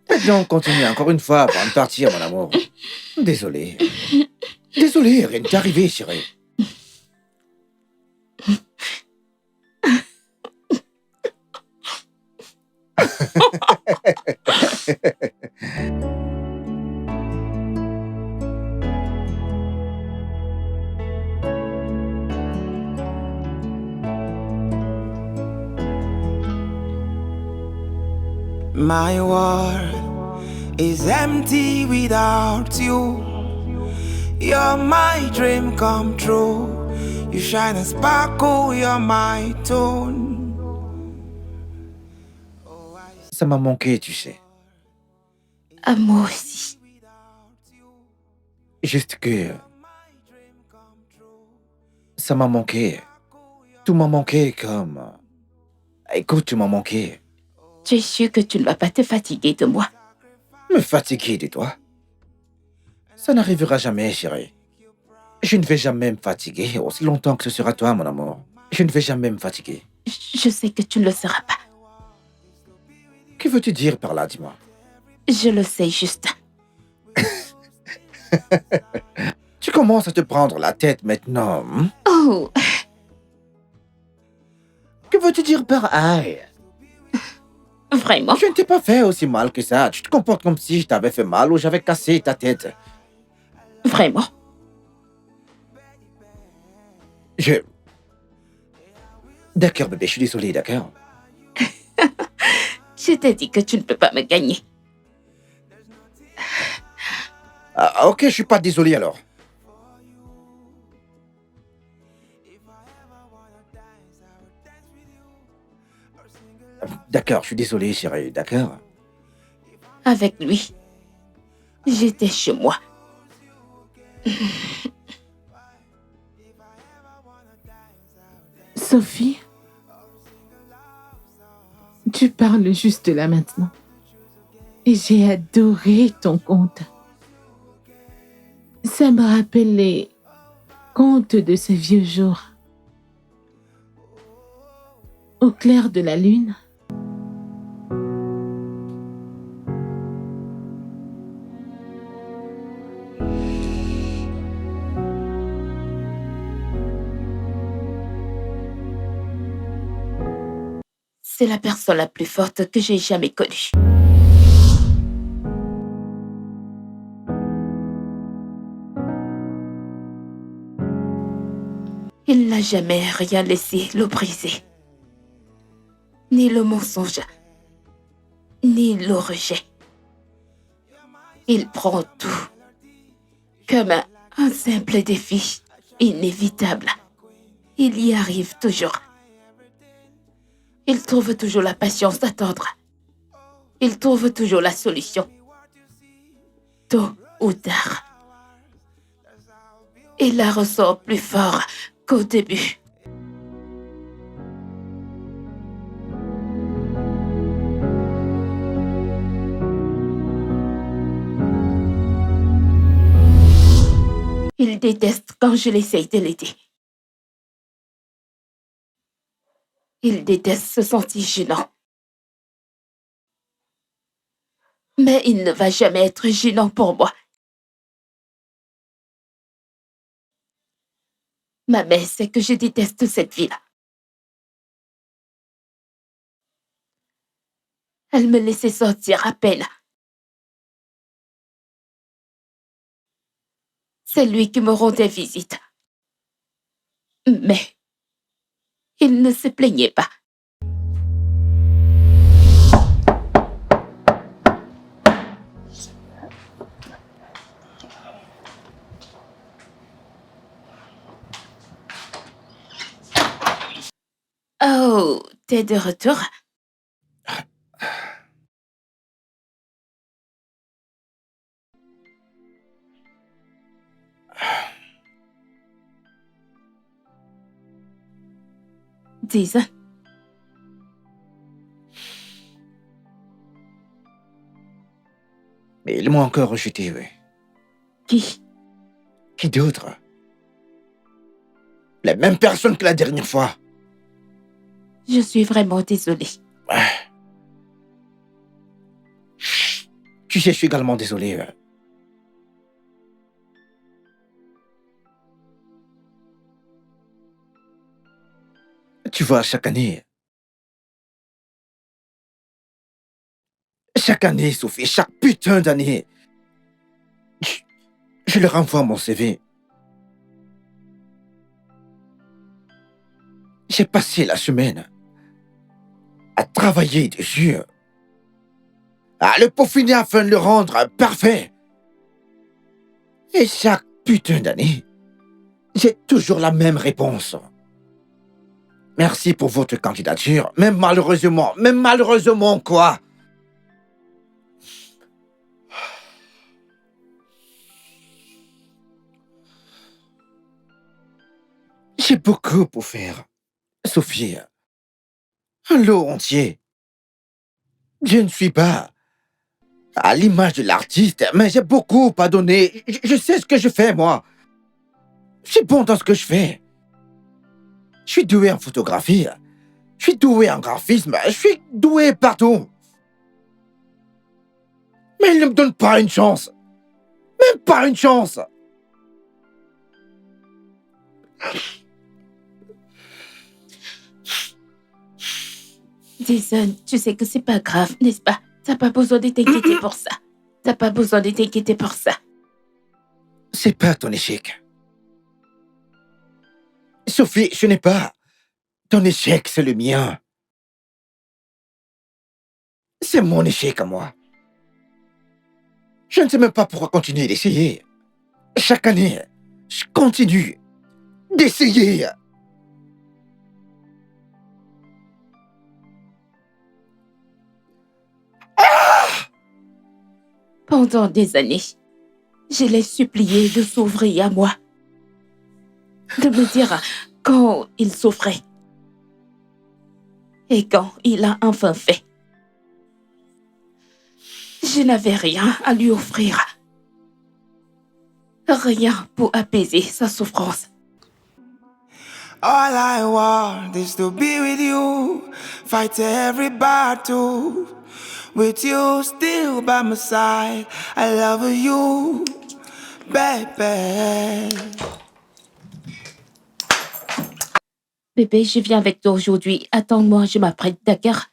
Speaker 4: Maintenant, on continue encore une fois avant de partir, mon amour. Désolé. Désolé, rien n'est arrivé, chérie.
Speaker 7: My world is empty without you.
Speaker 4: You're my dream come true. You shine and sparkle, you're my tune.
Speaker 8: Ça m'a manqué, tu sais.
Speaker 6: À moi aussi.
Speaker 8: Juste que... ça m'a manqué. Tout m'a manqué comme... Écoute, tu m'as manqué.
Speaker 6: Tu es sûr que tu ne vas pas te fatiguer de moi?
Speaker 8: Me fatiguer de toi? Ça n'arrivera jamais, chérie. Je ne vais jamais me fatiguer aussi longtemps que ce sera toi, mon amour. Je ne vais jamais me fatiguer.
Speaker 6: Je sais que tu ne le seras pas.
Speaker 8: Que veux-tu dire par là, dis-moi?
Speaker 6: Je le sais, Justin.
Speaker 8: Tu commences à te prendre la tête maintenant. Hein?
Speaker 6: Oh,
Speaker 8: Que veux-tu dire par aïe?
Speaker 6: vraiment?
Speaker 8: Je ne t'ai pas fait aussi mal que ça. Tu te comportes comme si je t'avais fait mal ou j'avais cassé ta tête.
Speaker 6: Vraiment?
Speaker 8: D'accord, bébé, je suis désolé, d'accord?
Speaker 6: Je t'ai dit que tu ne peux pas me gagner.
Speaker 8: Ah, ok, je suis pas désolé alors. D'accord, je suis désolé, chérie, d'accord?
Speaker 6: Avec lui, j'étais chez moi.
Speaker 1: Sophie, tu parles juste là maintenant. Et j'ai adoré ton conte. Ça me rappelle les contes de ces vieux jours. Au clair de la lune.
Speaker 6: C'est la personne la plus forte que j'ai jamais connue. Il n'a jamais rien laissé le briser. Ni le mensonge, ni le rejet. Il prend tout comme un simple défi inévitable. Il y arrive toujours. Il trouve toujours la patience d'attendre. Il trouve toujours la solution. Tôt ou tard. Il la ressort plus fort qu'au début. Il déteste quand je l'essaye de l'aider. Il déteste se sentir gênant. Mais il ne va jamais être gênant pour moi. Ma mère sait que je déteste cette vie-là. Elle me laissait sortir à peine. C'est lui qui me rendait visite. Mais il ne se plaignait pas. Oh, t'es de retour? Dis.
Speaker 8: Mais ils m'ont encore rejeté, oui.
Speaker 6: Qui?
Speaker 8: Qui d'autre? La même personne que la dernière fois.
Speaker 6: Je suis vraiment désolée.
Speaker 8: Tu sais, je suis également désolé. Tu vois, chaque année, Sophie, chaque putain d'année, je leur envoie mon CV. J'ai passé la semaine à travailler dessus, à le peaufiner afin de le rendre parfait. Et chaque putain d'année, j'ai toujours la même réponse. Merci pour votre candidature, même malheureusement quoi. J'ai beaucoup pour faire, Sophie. Un lot entier. Je ne suis pas à l'image de l'artiste, mais j'ai beaucoup à donner. Je sais ce que je fais, moi. Je suis bon dans ce que je fais. Je suis doué en photographie. Je suis doué en graphisme. Je suis doué partout. Mais il ne me donne pas une chance. Même pas une chance.
Speaker 6: Jason, tu sais que c'est pas grave, n'est-ce pas? T'as pas besoin de t'inquiéter pour ça. T'as pas besoin de t'inquiéter pour ça.
Speaker 8: C'est pas ton échec. Sophie, ce n'est pas ton échec, c'est le mien. C'est mon échec à moi. Je ne sais même pas pourquoi continuer d'essayer. Chaque année, je continue d'essayer.
Speaker 6: Pendant des années, je l'ai supplié de s'ouvrir à moi. De me dire quand il souffrait. Et quand il a enfin fait. Je n'avais rien à lui offrir. Rien pour apaiser sa souffrance.
Speaker 9: All I want is to be with you, fight every battle. With you still by my side, I love you, baby.
Speaker 6: Bébé, je viens avec toi aujourd'hui. Attends-moi, je m'apprête, d'accord?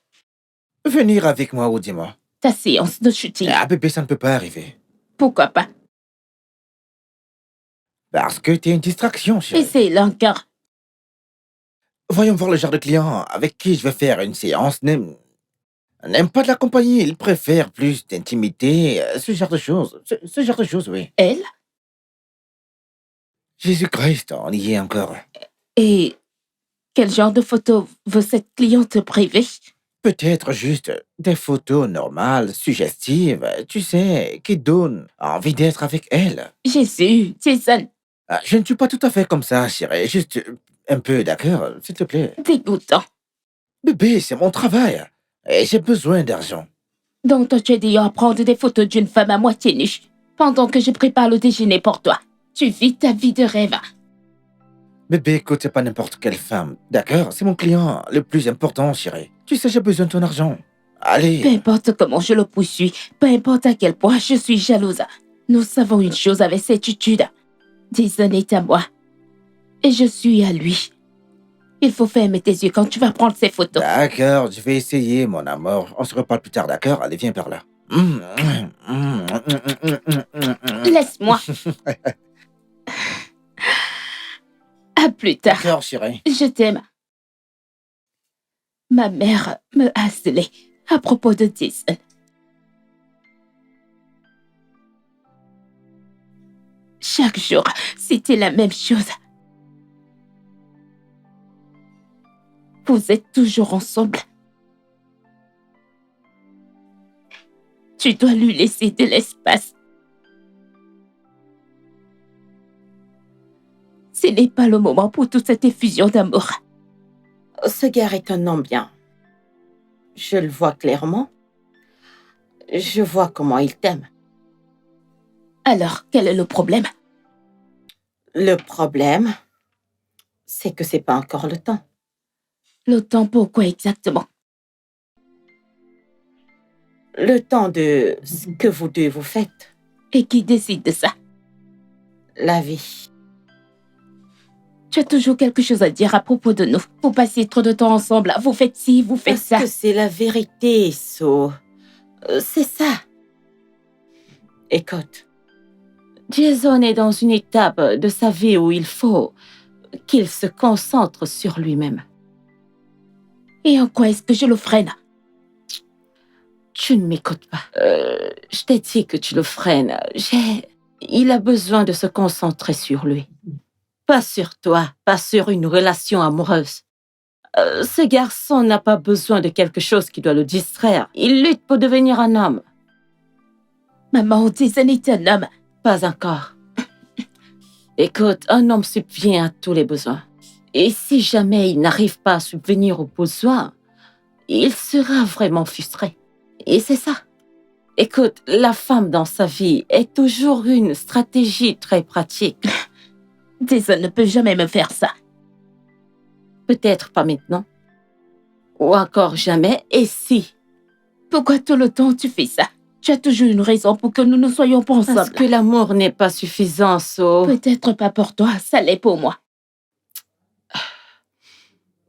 Speaker 8: Venir avec moi ou dis-moi.
Speaker 6: Ta séance de shooting.
Speaker 8: Ah bébé, ça ne peut pas arriver.
Speaker 6: Pourquoi pas?
Speaker 8: Parce que t'es une distraction, chérie.
Speaker 6: Essaye-le encore.
Speaker 8: Voyons voir le genre de client avec qui je vais faire une séance. N'aime pas de la compagnie, il préfère plus d'intimité, ce genre de choses. Ce genre de choses, oui.
Speaker 6: Elle?
Speaker 8: Jésus-Christ, on y est encore.
Speaker 6: Et quel genre de photo veut cette cliente privée?
Speaker 8: Peut-être juste des photos normales, suggestives, tu sais, qui donnent envie d'être avec elle.
Speaker 6: Jésus, Jason.
Speaker 8: Je ne suis pas tout à fait comme ça, chérie. Juste un peu, d'accord, s'il te plaît.
Speaker 6: Dégoûtant.
Speaker 8: Bébé, c'est mon travail. Et j'ai besoin d'argent.
Speaker 6: Donc toi, tu es dit à prendre des photos d'une femme à moitié nue, pendant que je prépare le déjeuner pour toi. Tu vis ta vie de rêve.
Speaker 8: Bébé, écoute, c'est pas n'importe quelle femme, d'accord? C'est mon client le plus important, chérie. Tu sais, j'ai besoin de ton argent. Allez.
Speaker 6: Peu importe comment je le poursuis, peu importe à quel point je suis jalouse, nous savons une chose avec certitude. Jason est à moi. Et je suis à lui. Il faut fermer tes yeux quand tu vas prendre ces photos.
Speaker 8: D'accord, je vais essayer, mon amour. On se reparle plus tard, d'accord? Allez, viens par là.
Speaker 6: Laisse-moi. À plus tard.
Speaker 8: D'accord, chérie.
Speaker 6: Je t'aime. Ma mère me harcelait à propos de Jason. Chaque jour, c'était la même chose. Vous êtes toujours ensemble. Tu dois lui laisser de l'espace. Ce n'est pas le moment pour toute cette effusion d'amour.
Speaker 3: Ce gars est un homme bien. Je le vois clairement. Je vois comment il t'aime.
Speaker 6: Alors, quel est le problème?
Speaker 3: Le problème, c'est que c'est pas encore le temps.
Speaker 6: Le temps pourquoi exactement?
Speaker 3: Le temps de ce que vous deux vous faites.
Speaker 6: Et qui décide de ça?
Speaker 3: La vie.
Speaker 6: Tu as toujours quelque chose à dire à propos de nous. Vous passez trop de temps ensemble. Vous faites ci, vous faites ça.
Speaker 3: Parce que c'est la vérité, So. C'est ça. Écoute, Jason est dans une étape de sa vie où il faut qu'il se concentre sur lui-même.
Speaker 6: Et en quoi est-ce que je le freine?
Speaker 3: Tu ne m'écoutes pas. Je t'ai dit que tu le freines. Il a besoin de se concentrer sur lui. Pas sur toi, pas sur une relation amoureuse. Ce garçon n'a pas besoin de quelque chose qui doit le distraire. Il lutte pour devenir un homme.
Speaker 6: Maman, Jason est un homme.
Speaker 3: Pas encore. Écoute, un homme subvient à tous les besoins. Et si jamais il n'arrive pas à subvenir aux besoins, il sera vraiment frustré. Et c'est ça. Écoute, la femme dans sa vie est toujours une stratégie très pratique.
Speaker 6: Jason ne peut jamais me faire ça.
Speaker 3: Peut-être pas maintenant. Ou encore jamais, et si?
Speaker 6: Pourquoi tout le temps tu fais ça? Tu as toujours une raison pour que nous ne soyons pas ensemble.
Speaker 3: Parce que l'amour n'est pas suffisant, So.
Speaker 6: Peut-être pas pour toi, ça l'est pour moi.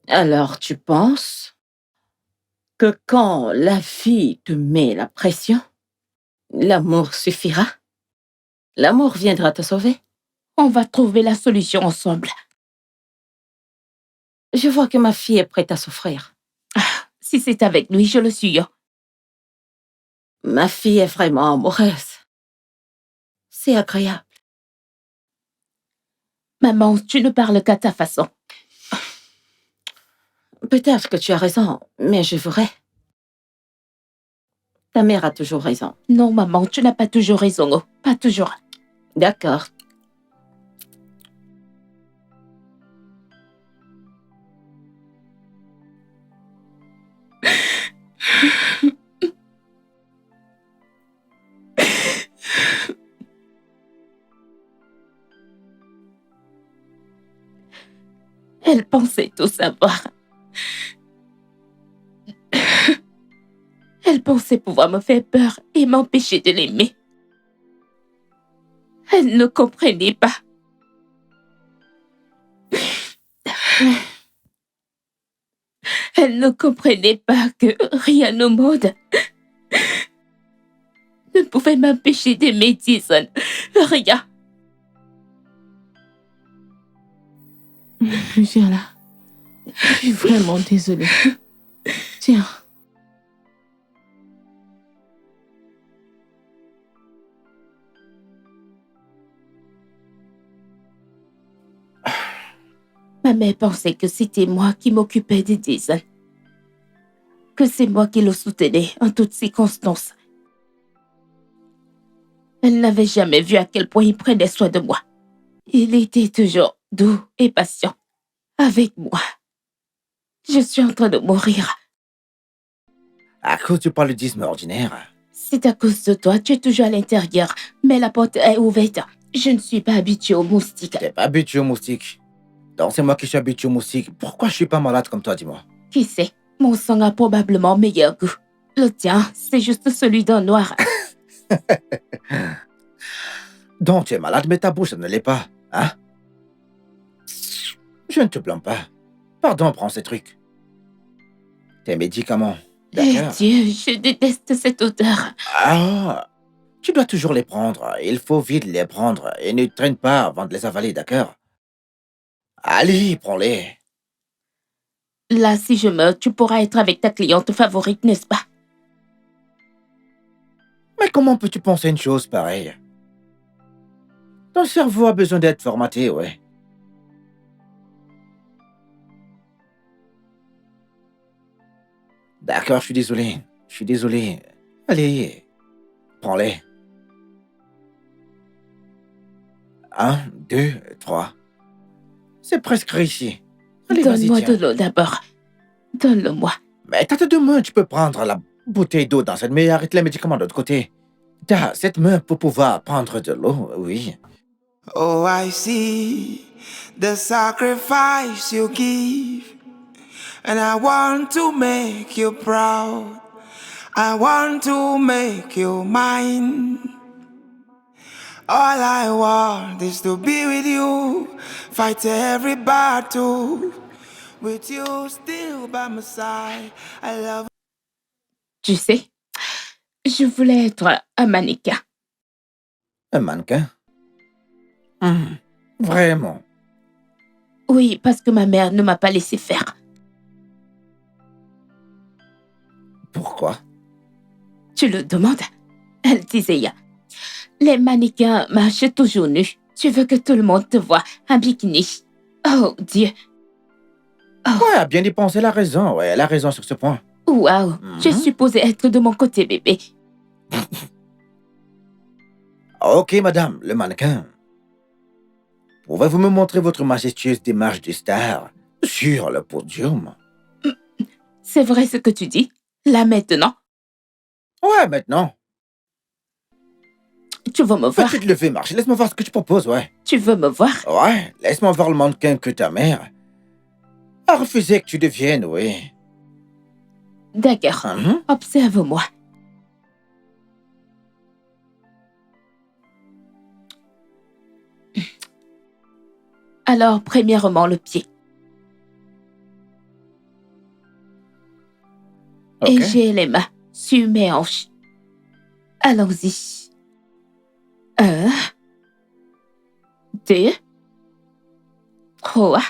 Speaker 3: Alors tu penses que quand la vie te met la pression, l'amour suffira? L'amour viendra te sauver?
Speaker 6: On va trouver la solution ensemble.
Speaker 3: Je vois que ma fille est prête à souffrir.
Speaker 6: Si c'est avec lui, je le suis.
Speaker 3: Ma fille est vraiment amoureuse. C'est agréable.
Speaker 6: Maman, tu ne parles qu'à ta façon.
Speaker 3: Peut-être que tu as raison, mais je voudrais. Ta mère a toujours raison.
Speaker 6: Non, maman, tu n'as pas toujours raison. Oh. Pas toujours.
Speaker 3: D'accord.
Speaker 6: Elle pensait tout savoir. Elle pensait pouvoir me faire peur et m'empêcher de l'aimer. Elle ne comprenait pas. Elle ne comprenait pas que rien au monde ne pouvait m'empêcher d'aimer Jason. Rien.
Speaker 1: Viens là. Je suis vraiment désolée. Tiens.
Speaker 6: Ma mère pensait que c'était moi qui m'occupais de Jason. Que c'est moi qui le soutenais en toutes circonstances. Elle n'avait jamais vu à quel point il prenait soin de moi. Il était toujours doux et patient avec moi. Je suis en train de mourir.
Speaker 8: À cause du paludisme ordinaire.
Speaker 6: C'est à cause de toi, tu es toujours à l'intérieur, mais la porte est ouverte. Je ne suis pas habituée aux moustiques.
Speaker 8: T'es pas habitué aux moustiques. Donc c'est moi qui suis habitué aux moustiques. Pourquoi je suis pas malade comme toi, dis-moi?
Speaker 6: Qui sait, mon sang a probablement meilleur goût. Le tien, c'est juste celui d'un noir.
Speaker 8: Donc tu es malade, mais ta bouche ne l'est pas, hein? Je ne te blâme pas. Pardon, prends ces trucs. Tes médicaments,
Speaker 6: Eh
Speaker 8: d'accord?
Speaker 6: Dieu, je déteste cette odeur.
Speaker 8: Ah, tu dois toujours les prendre. Il faut vite les prendre et ne traîne pas avant de les avaler, d'accord? Allez, prends-les.
Speaker 6: Là, si je meurs, tu pourras être avec ta cliente favorite, n'est-ce pas?
Speaker 8: Mais comment peux-tu penser une chose pareille? Ton cerveau a besoin d'être formaté, ouais. D'accord, je suis désolé. Je suis désolé. Allez, prends-les. 1, 2, 3. C'est presque réussi. Allez, vas-y,
Speaker 6: Donne-moi
Speaker 8: tiens.
Speaker 6: de l'eau d'abord. Donne-le-moi.
Speaker 8: Mais t'as tes deux mains, tu peux prendre la bouteille d'eau dans cette main et arrête les médicaments de l'autre côté. T'as cette main pour pouvoir prendre de l'eau, oui.
Speaker 9: Oh, I see the sacrifice you give, and I want to make you proud. I want to make you mine. All I want is to be with you, fight every battle. With you still by my side, I love.
Speaker 6: Tu sais, je voulais être un mannequin.
Speaker 8: Un mannequin? Vraiment?
Speaker 6: Oui, parce que ma mère ne m'a pas laissé faire.
Speaker 8: Pourquoi?
Speaker 6: Tu le demandes? Elle disait, Les mannequins marchent toujours nus. Tu veux que tout le monde te voie en bikini. Oh, Dieu.
Speaker 8: Ouais, bien y penser, elle a raison. Ouais, elle a raison sur ce point.
Speaker 6: Waouh, je suis supposée être de mon côté, bébé.
Speaker 8: Ok, madame, le mannequin. Pouvez-vous me montrer votre majestueuse démarche de star sur le podium?
Speaker 6: C'est vrai ce que tu dis? Là maintenant?
Speaker 8: Ouais, maintenant.
Speaker 6: Tu veux me voir?
Speaker 8: Petite levée marche, laisse-moi voir ce que tu proposes, ouais.
Speaker 6: Tu veux me voir?
Speaker 8: Ouais, laisse-moi voir le mannequin que ta mère a refusé que tu deviennes, oui.
Speaker 6: D'accord. Observe-moi. Alors, premièrement, le pied. Et j'ai les mains sur mes hanches. Allons-y. 1, 2, 3.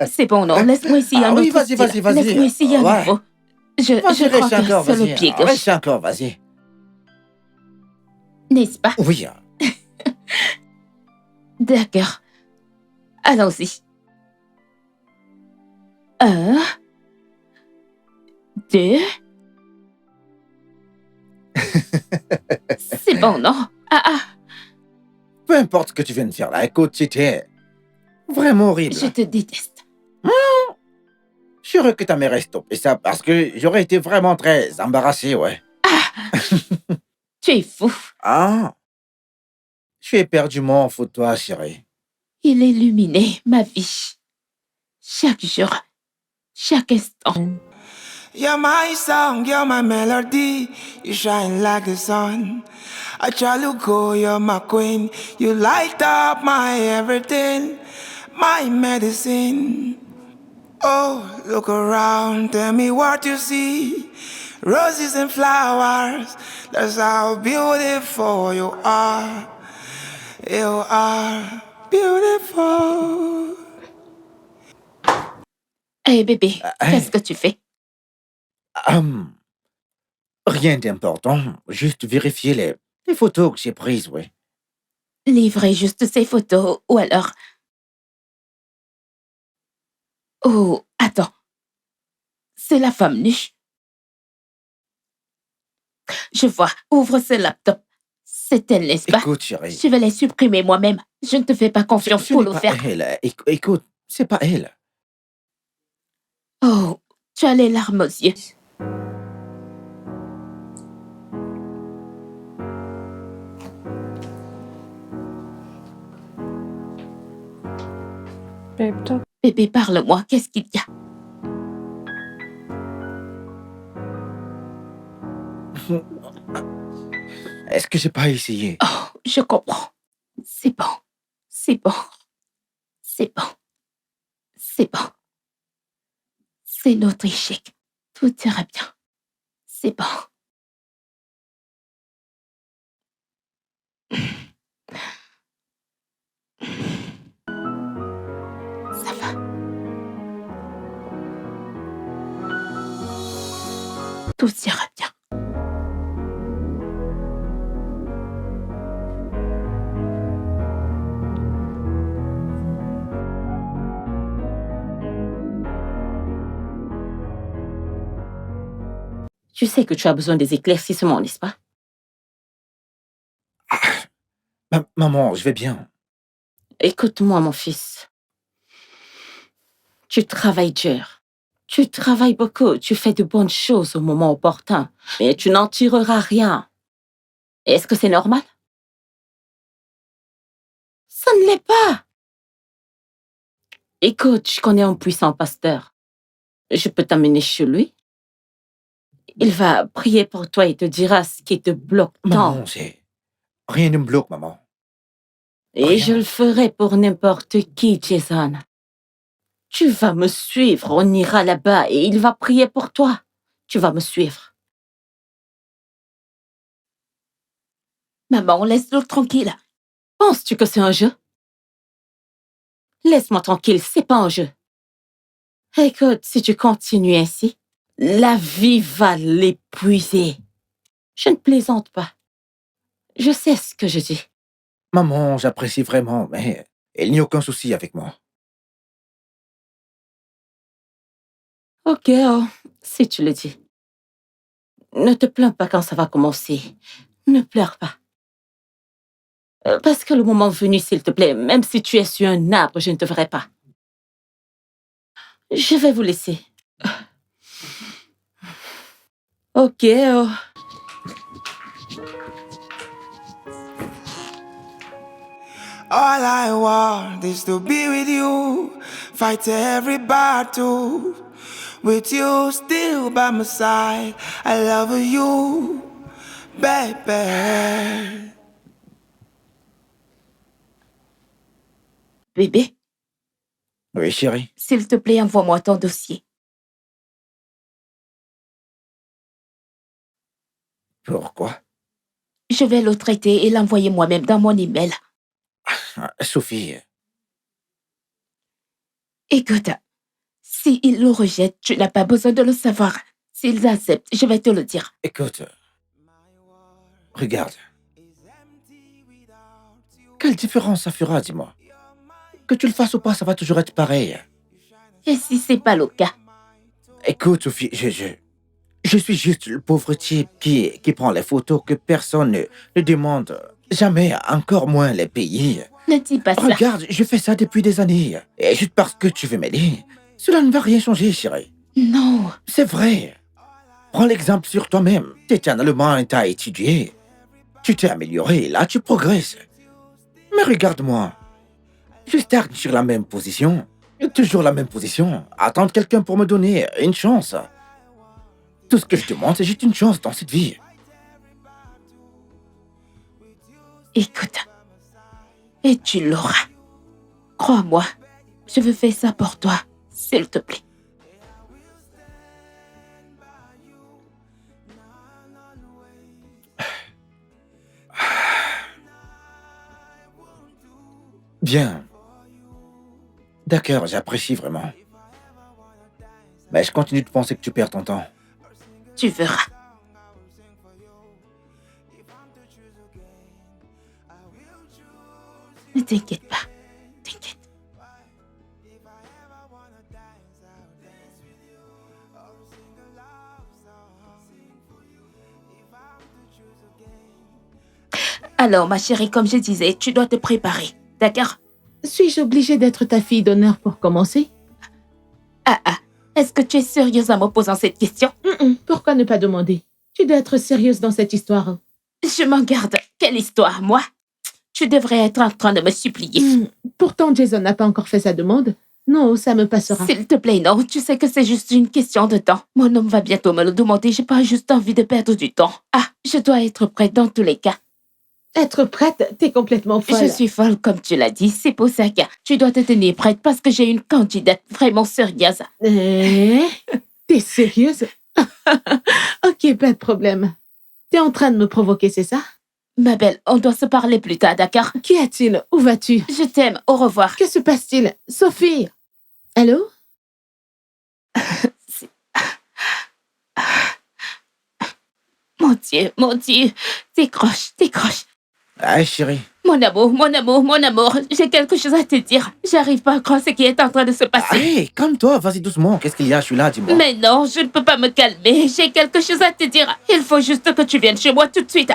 Speaker 6: C'est bon, non? Laisse-moi essayer un autre
Speaker 8: oui,
Speaker 6: style.
Speaker 8: vas-y.
Speaker 6: Laisse-moi essayer à nouveau. Je crois que
Speaker 8: encore,
Speaker 6: c'est le
Speaker 8: vas-y.
Speaker 6: pied gauche.
Speaker 8: Reste encore, vas-y.
Speaker 6: N'est-ce pas?
Speaker 8: Oui.
Speaker 6: D'accord. Allons-y. 1, 2. C'est bon, non?
Speaker 8: Peu importe ce que tu viens de faire là, écoute, c'était vraiment horrible.
Speaker 6: Je te déteste.
Speaker 8: Je suis heureux que ta mère ait stoppé ça parce que j'aurais été vraiment très embarrassé, ouais.
Speaker 6: Tu es fou.
Speaker 8: Ah. Je suis éperdument en photo, chérie.
Speaker 6: Il illuminait ma vie. Chaque jour, chaque instant.
Speaker 9: You're my song, you're my melody. You shine like the sun. Achaluko, you're my queen. You light up my everything, my medicine. Oh, look around, tell me what you see. Roses and flowers, that's how beautiful you are. You are beautiful.
Speaker 6: Hey bébé, qu'est-ce que tu fais?
Speaker 8: Rien d'important, juste vérifier les photos que j'ai prises, oui.
Speaker 6: Livrer juste ces photos, ou alors... Oh, attends. C'est la femme nue. Je vois, ouvre ce laptop. C'est elle, n'est-ce pas?
Speaker 8: Écoute, chérie.
Speaker 6: Je vais les supprimer moi-même. Je ne te fais pas confiance pour le faire.
Speaker 8: Elle. Écoute, c'est pas elle.
Speaker 6: Oh, tu as les larmes aux yeux. Bébé, parle-moi, qu'est-ce qu'il y a?
Speaker 8: Est-ce que j'ai pas essayé?
Speaker 6: Oh, je comprends. C'est bon. C'est bon. C'est bon. C'est bon. C'est notre échec. Tout ira bien. C'est bon. Ça va. Tout ira bien.
Speaker 3: Tu sais que tu as besoin des éclaircissements, n'est-ce pas?
Speaker 8: Maman, je vais bien.
Speaker 3: Écoute-moi, mon fils. Tu travailles dur. Tu travailles beaucoup. Tu fais de bonnes choses au moment opportun. Mais tu n'en tireras rien. Est-ce que c'est normal? Ça ne l'est pas. Écoute, je connais un puissant pasteur. Je peux t'amener chez lui. Il va prier pour toi et te dira ce qui te bloque tant.
Speaker 8: Maman, rien ne me bloque, maman.
Speaker 3: Et
Speaker 8: Rien.
Speaker 3: je le ferai pour n'importe qui, Jason. Tu vas me suivre, on ira là-bas et il va prier pour toi. Tu vas me suivre.
Speaker 6: Maman, laisse-le tranquille.
Speaker 3: Penses-tu que c'est un jeu? Laisse-moi tranquille, c'est pas un jeu. Écoute, si tu continues ainsi, la vie va l'épuiser. Je ne plaisante pas. Je sais ce que je dis.
Speaker 8: Maman, j'apprécie vraiment, mais il n'y a aucun souci avec moi.
Speaker 3: Ok, oh, si tu le dis. Ne te plains pas quand ça va commencer. Ne pleure pas. Parce que le moment venu, s'il te plaît, même si tu es sur un arbre, je ne te verrai pas. Je vais vous laisser. Ok, oh.
Speaker 9: All I want is to be with you, fight every battle. With you still by my side, I love you, baby.
Speaker 6: Bébé,
Speaker 8: Oui, chérie.
Speaker 6: s'il te plaît, envoie-moi ton dossier.
Speaker 8: Pourquoi?
Speaker 6: Je vais le traiter et l'envoyer moi-même dans mon email.
Speaker 8: Sophie.
Speaker 6: Écoute, s'ils le rejettent, tu n'as pas besoin de le savoir. S'ils acceptent, je vais te le dire.
Speaker 8: Écoute. Regarde. Quelle différence ça fera, dis-moi? Que tu le fasses ou pas, ça va toujours être pareil.
Speaker 6: Et si c'est pas le cas?
Speaker 8: Écoute, Sophie, je suis juste le pauvre type qui prend les photos que personne ne demande jamais, encore moins les payer.
Speaker 6: Ne dis pas ça.
Speaker 8: Regarde, je fais ça depuis des années. Et juste parce que tu veux m'aider, cela ne va rien changer, chérie.
Speaker 6: Non.
Speaker 8: C'est vrai. Prends l'exemple sur toi-même. Éternellement, t'as étudié. Tu t'es amélioré, là, tu progresses. Mais regarde-moi. Je stagne sur la même position. Toujours la même position. Attendre quelqu'un pour me donner une chance. Tout ce que je demande, c'est juste une chance dans cette vie.
Speaker 6: Écoute. Et tu l'auras. Crois-moi. Je veux faire ça pour toi, s'il te plaît.
Speaker 8: Bien. D'accord, j'apprécie vraiment. Mais je continue de penser que tu perds ton temps.
Speaker 6: Tu verras. Ne t'inquiète pas. T'inquiète. Alors, ma chérie, comme je disais, tu dois te préparer. D'accord?
Speaker 1: Suis-je obligée d'être ta fille d'honneur pour commencer?
Speaker 6: Est-ce que tu es sérieuse en me posant cette question?
Speaker 1: Pourquoi ne pas demander? Tu dois être sérieuse dans cette histoire.
Speaker 6: Je m'en garde. Quelle histoire, moi? Tu devrais être en train de me supplier.
Speaker 1: Pourtant, Jason n'a pas encore fait sa demande. Non, ça me passera.
Speaker 6: S'il te plaît, non. Tu sais que c'est juste une question de temps. Mon homme va bientôt me le demander. J'ai pas juste envie de perdre du temps. Je dois être prête dans tous les cas.
Speaker 1: Être prête? T'es complètement folle.
Speaker 6: Je suis folle, comme tu l'as dit. C'est pour ça que tu dois te tenir prête parce que j'ai une candidate vraiment sérieuse.
Speaker 1: T'es sérieuse? Ok, pas de problème. T'es en train de me provoquer, c'est ça?
Speaker 6: Ma belle, on doit se parler plus tard, d'accord?
Speaker 1: Qu'y a-t-il? Où vas-tu?
Speaker 6: Je t'aime. Au revoir.
Speaker 1: Que se passe-t-il? Sophie? Allô?
Speaker 6: Mon Dieu. Décroche.
Speaker 8: Ah, chérie.
Speaker 6: Mon amour. J'ai quelque chose à te dire. J'arrive pas à croire ce qui est en train de se passer.
Speaker 8: Hey, calme-toi, vas-y doucement. Qu'est-ce qu'il y a? Je suis là, dis-moi.
Speaker 6: Mais non, je ne peux pas me calmer. J'ai quelque chose à te dire. Il faut juste que tu viennes chez moi tout de suite.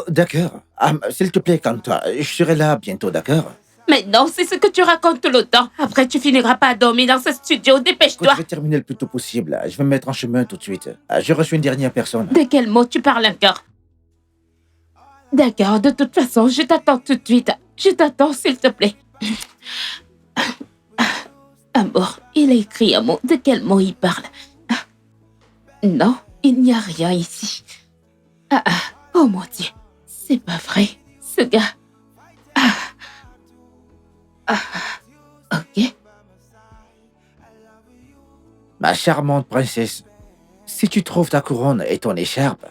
Speaker 8: D'accord. S'il te plaît, calme-toi. Je serai là bientôt, d'accord?
Speaker 6: Mais non, c'est ce que tu racontes tout le temps. Après, tu finiras pas à dormir dans ce studio. Dépêche-toi.
Speaker 8: Je vais terminer le plus tôt possible. Je vais me mettre en chemin tout de suite. Je reçois une dernière personne.
Speaker 6: De quel mot tu parles encore? D'accord, de toute façon, je t'attends tout de suite. Je t'attends, s'il te plaît. Amour, il a écrit un mot. De quel mot il parle? Non, il n'y a rien ici. Oh mon Dieu, c'est pas vrai. Ce gars... Ok.
Speaker 8: Ma charmante princesse, si tu trouves ta couronne et ton écharpe,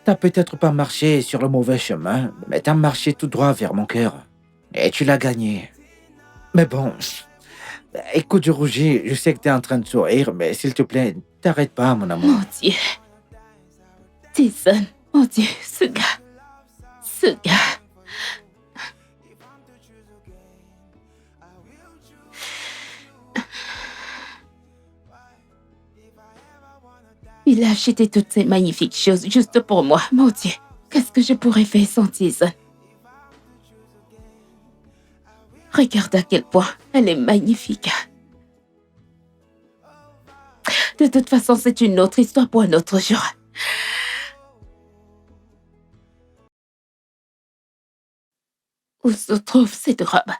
Speaker 8: t'as peut-être pas marché sur le mauvais chemin, mais t'as marché tout droit vers mon cœur. Et tu l'as gagné. Mais bon, écoute, Roger, je sais que tu es en train de sourire, mais s'il te plaît, t'arrête pas, mon amour.
Speaker 6: Mon Dieu. Jason, mon Dieu, ce gars. Ce gars. Il a acheté toutes ces magnifiques choses juste pour moi. Mon Dieu, qu'est-ce que je pourrais faire sans Jason? Regarde à quel point elle est magnifique. De toute façon, c'est une autre histoire pour un autre jour. Où se trouve cette robe?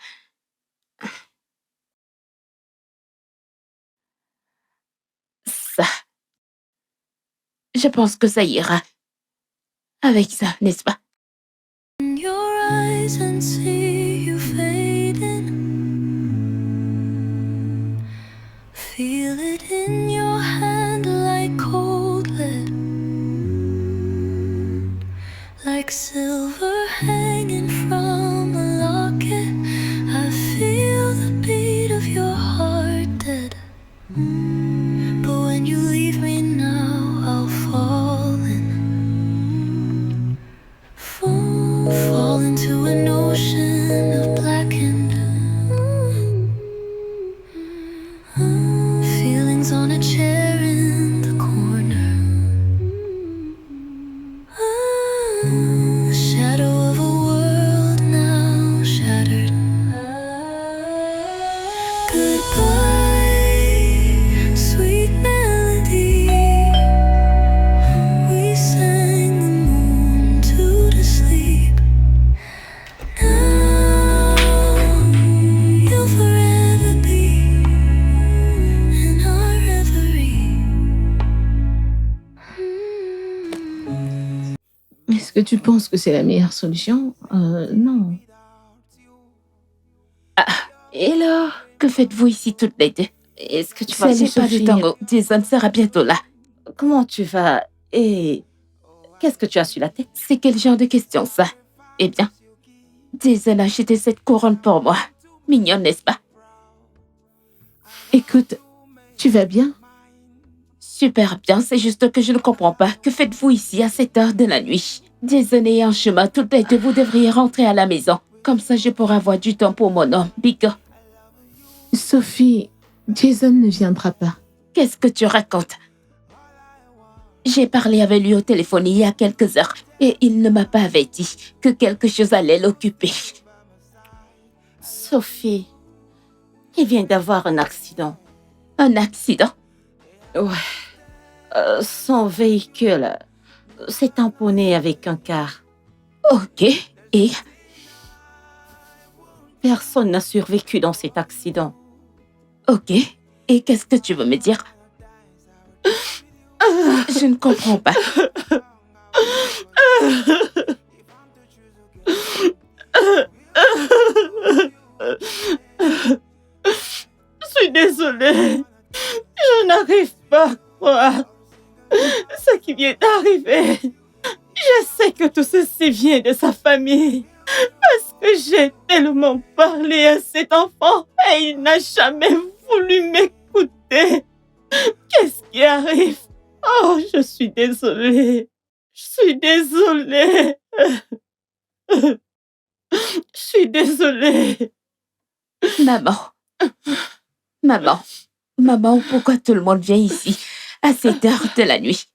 Speaker 6: Ça. Je pense que ça ira avec ça, n'est-ce pas?
Speaker 5: In your eyes and see you fading. Feel it in your hand like cold lead, like silver hanging from a locket. I feel the beat of your heart dead. But when you leave me now, I'll fall in, fall into an ocean of blackened feelings on a chair in the corner. Shadow of a world now shattered. Goodbye, sweet melody. We sang the moon to sleep. Now you'll forever be in our reverie.
Speaker 1: Est-ce que tu penses que c'est la meilleure solution? Non.
Speaker 6: Et alors, que faites-vous ici toutes les deux? Est-ce que tu vas
Speaker 1: Salut,
Speaker 6: pas du
Speaker 1: Sophie.
Speaker 6: tango? Jason sera bientôt là.
Speaker 3: Comment tu vas et qu'est-ce que tu as sur la tête?
Speaker 6: C'est quel genre de question, ça? Eh bien, Jason a acheté cette couronne pour moi. Mignonne, n'est-ce pas?
Speaker 1: Écoute, tu vas bien?
Speaker 6: Super bien, c'est juste que je ne comprends pas. Que faites-vous ici à cette heure de la nuit? Jason est en chemin, toutes les deux, vous devriez rentrer à la maison. Comme ça, je pourrai avoir du temps pour mon homme, Bigo.
Speaker 1: Sophie, Jason ne viendra pas.
Speaker 6: Qu'est-ce que tu racontes? J'ai parlé avec lui au téléphone il y a quelques heures et il ne m'a pas averti que quelque chose allait l'occuper.
Speaker 3: Sophie, il vient d'avoir un accident.
Speaker 6: Un accident?
Speaker 3: Ouais. Son véhicule s'est tamponné avec un car.
Speaker 6: Ok, et
Speaker 3: Personne n'a survécu dans cet accident.
Speaker 6: ok, et qu'est-ce que tu veux me dire? Je ne comprends pas.
Speaker 3: Je suis désolée. Je n'arrive pas à croire ce qui vient d'arriver. Je sais que tout ceci vient de sa famille. Parce que j'ai tellement parlé à cet enfant et il n'a jamais voulu m'écouter. Qu'est-ce qui arrive? Oh, je suis désolée. Je suis désolée. Je suis désolée.
Speaker 6: Maman, pourquoi tout le monde vient ici à cette heure de la nuit?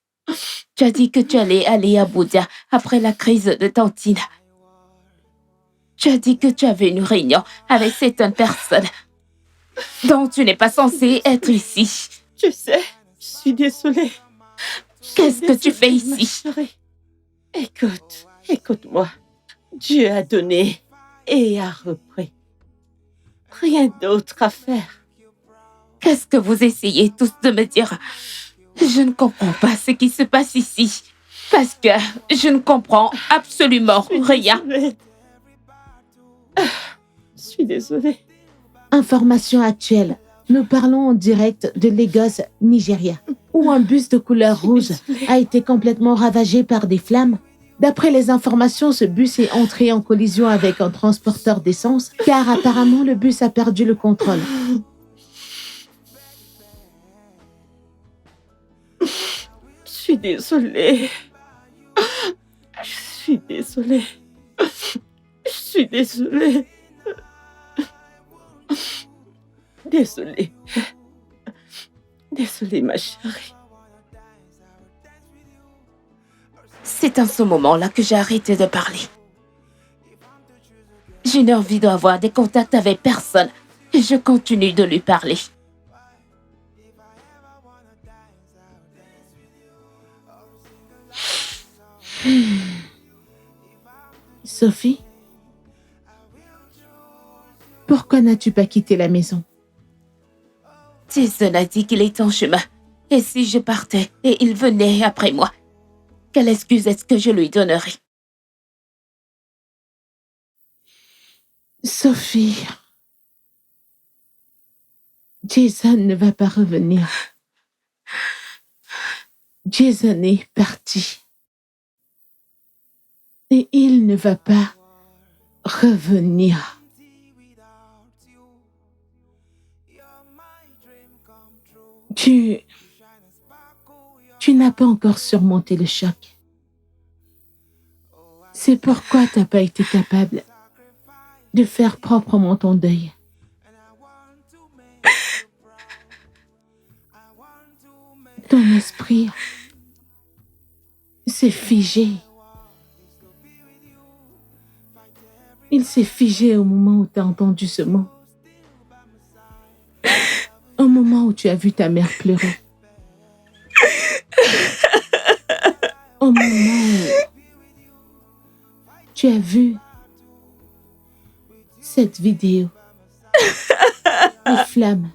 Speaker 6: Tu as dit que tu allais aller à Bouddha après la crise de Tantine. Tu as dit que tu avais une réunion avec certaines personnes dont tu n'es pas censé être ici.
Speaker 3: Tu sais, je suis désolée.
Speaker 6: Qu'est-ce que tu fais
Speaker 3: Ma
Speaker 6: ici?
Speaker 3: chérie. Écoute-moi. Dieu a donné et a repris. Rien d'autre à faire.
Speaker 6: Qu'est-ce que vous essayez tous de me dire? Je ne comprends pas ce qui se passe ici. Parce que je ne comprends absolument rien.
Speaker 3: Je suis désolée.
Speaker 1: Information actuelle. Nous parlons en direct de Lagos, Nigeria, où un bus de couleur rouge a été complètement ravagé par des flammes. D'après les informations, ce bus est entré en collision avec un transporteur d'essence, car apparemment le bus a perdu le contrôle.
Speaker 3: Je suis désolée. Je suis désolée. Je suis désolée. Désolée. Désolée, ma chérie.
Speaker 6: C'est en ce moment-là que j'ai arrêté de parler. Je n'ai envie d'avoir des contacts avec personne et je continue de lui parler.
Speaker 1: Sophie, pourquoi n'as-tu pas quitté la maison?
Speaker 6: Jason a dit qu'il est en chemin. Et si je partais et il venait après moi, quelle excuse est-ce que je lui donnerais?
Speaker 1: Sophie, Jason ne va pas revenir. Jason est parti. Et il ne va pas revenir. Tu n'as pas encore surmonté le choc. C'est pourquoi tu n'as pas été capable de faire proprement ton deuil. Ton esprit s'est figé. Il s'est figé au moment où tu as entendu ce mot. Au moment où tu as vu ta mère pleurer. Au moment où tu as vu cette vidéo. Les flammes.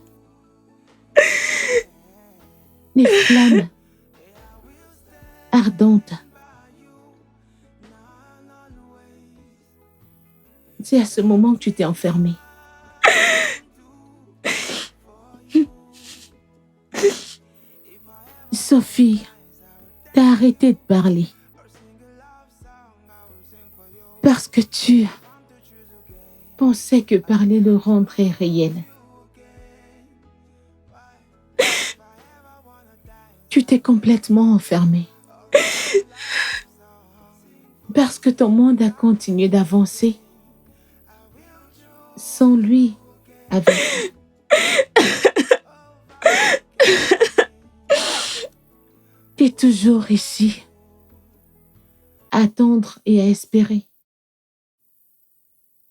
Speaker 1: Les flammes ardentes. C'est à ce moment que tu t'es enfermée. Sophie, t'as arrêté de parler. Parce que tu pensais que parler le rendrait réel. Tu t'es complètement enfermée. Parce que ton monde a continué d'avancer sans lui avec. Tu es toujours ici, à attendre et à espérer.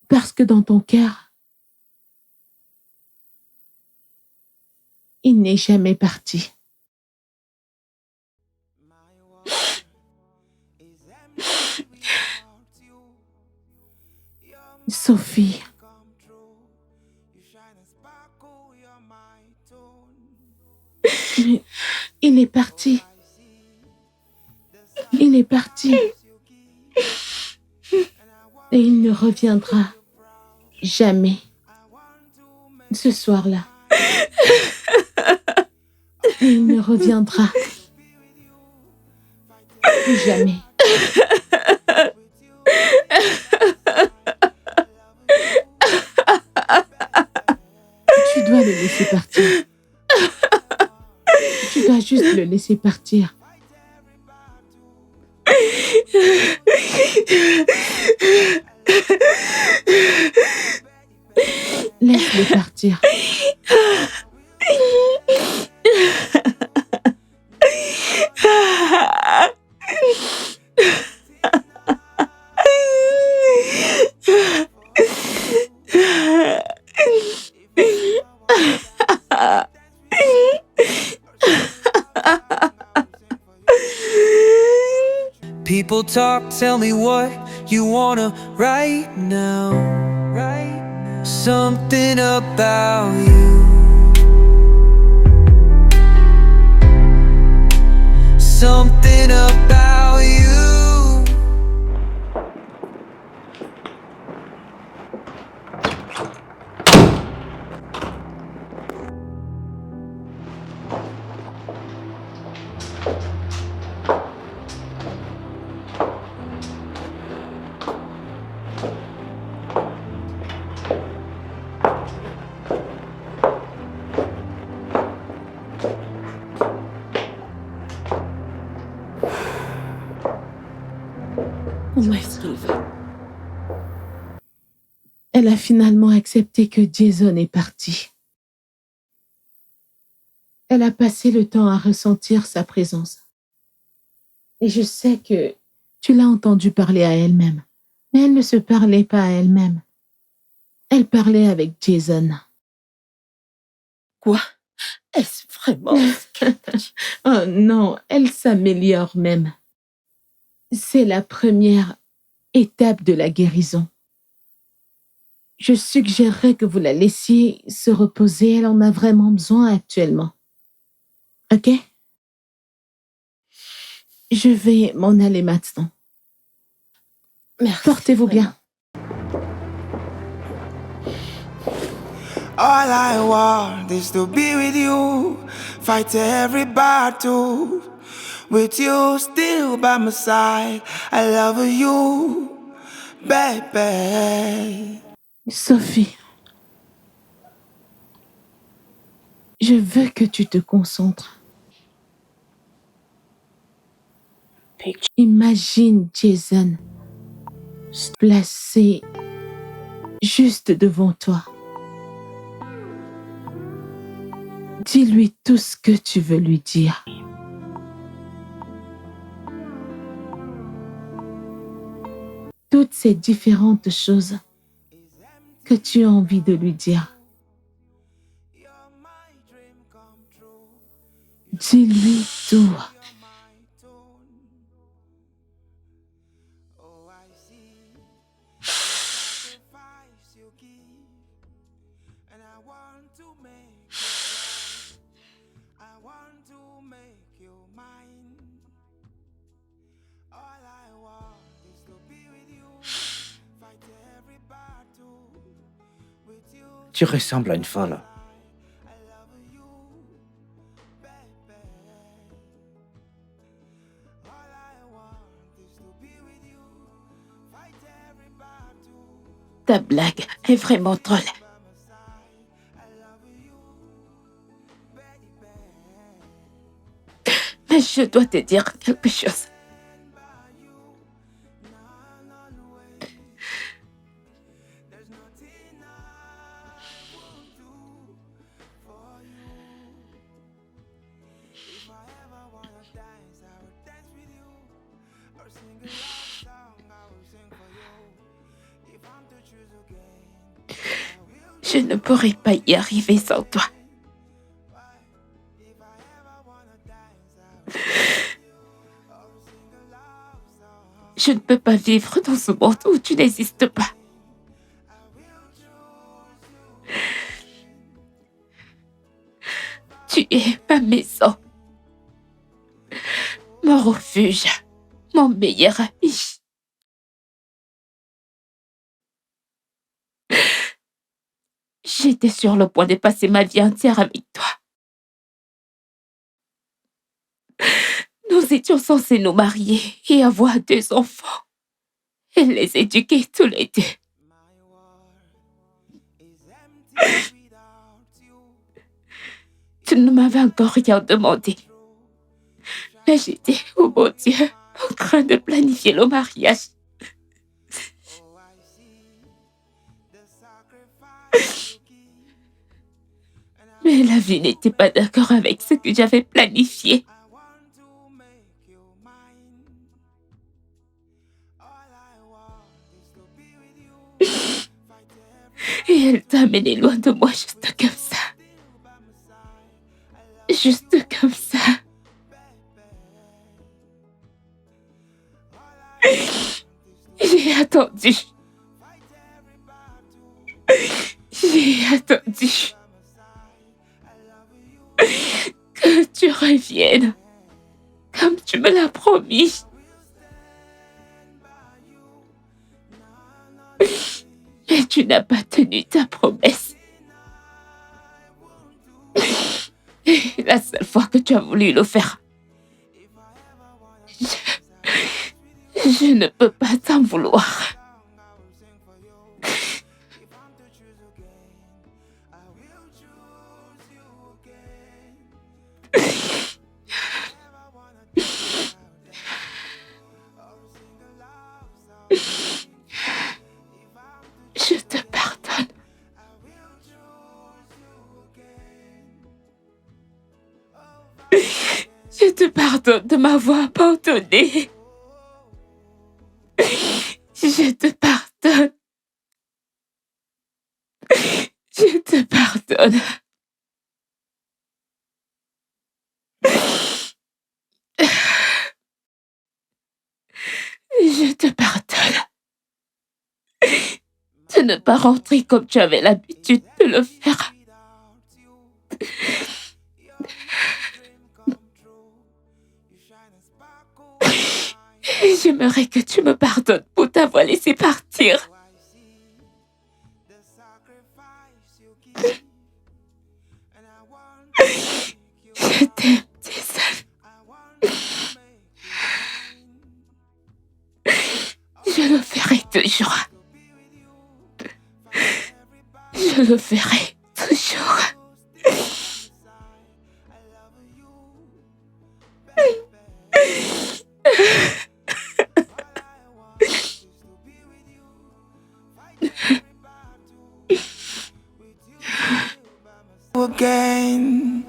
Speaker 1: Parce que dans ton cœur, il n'est jamais parti. Sophie, il est parti. Il est parti. Et il ne reviendra jamais. Ce soir-là. Et il ne reviendra plus jamais. Tu dois le laisser partir. Tu dois juste le laisser partir. Laisse-le partir.
Speaker 7: People talk, tell me what you wanna right now. Something about you. Something about you.
Speaker 3: Où est-ce qu'il va?
Speaker 1: Elle a finalement accepté que Jason est parti. Elle a passé le temps à ressentir sa présence. Et je sais que tu l'as entendue parler à elle-même. Mais elle ne se parlait pas à elle-même. Elle parlait avec Jason.
Speaker 3: Quoi? Est-ce vraiment ce qu'elle t'a dit?
Speaker 1: Oh non, elle s'améliore même. C'est la première étape de la guérison. Je suggérerais que vous la laissiez se reposer. Elle en a vraiment besoin actuellement. OK? Je vais m'en aller maintenant.
Speaker 3: Merci.
Speaker 1: Portez-vous bien.
Speaker 9: All I want is to be with you, fight every battle with you still by my side. I love you, baby.
Speaker 1: Sophie, je veux que tu te concentres. Imagine Jason placé juste devant toi. Dis-lui tout ce que tu veux lui dire. Toutes ces différentes choses que tu as envie de lui dire. Dis-lui tout.
Speaker 8: Tu ressembles à une folle.
Speaker 6: Ta blague est vraiment drôle. Mais je dois te dire quelque chose. Je ne pourrais pas y arriver sans toi. Je ne peux pas vivre dans ce monde où tu n'existes pas. Tu es ma maison, mon refuge, mon meilleur ami. J'étais sur le point de passer ma vie entière avec toi. Nous étions censés nous marier et avoir 2 enfants et les éduquer tous les 2. Tu ne m'avais encore rien demandé. Mais j'étais, oh mon Dieu, en train de planifier le mariage. Mais la vie n'était pas d'accord avec ce que j'avais planifié. Et elle t'a amené loin de moi juste comme ça. Juste comme ça. J'ai attendu. J'ai attendu. Que tu reviennes. Comme tu me l'as promis. Mais tu n'as pas tenu ta promesse. Et la seule fois que tu as voulu le faire, je ne peux pas t'en vouloir. te pardonne de m'avoir abandonné. Je te pardonne. Je te pardonne. Je te pardonne de ne pas rentrer comme tu avais l'habitude de le faire. J'aimerais que tu me pardonnes pour t'avoir laissé partir. Je t'aime, Jason. Je le ferai toujours. Je le ferai toujours.
Speaker 9: Again.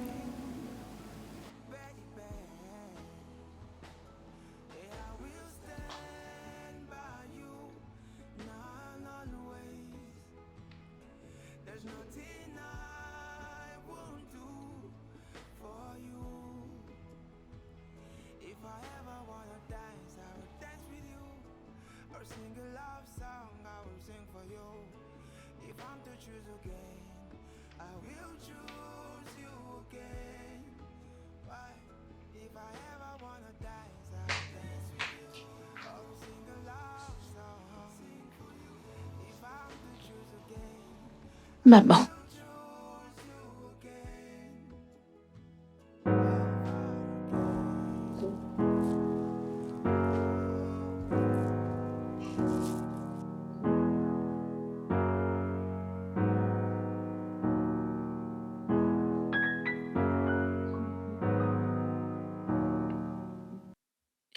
Speaker 6: Maman.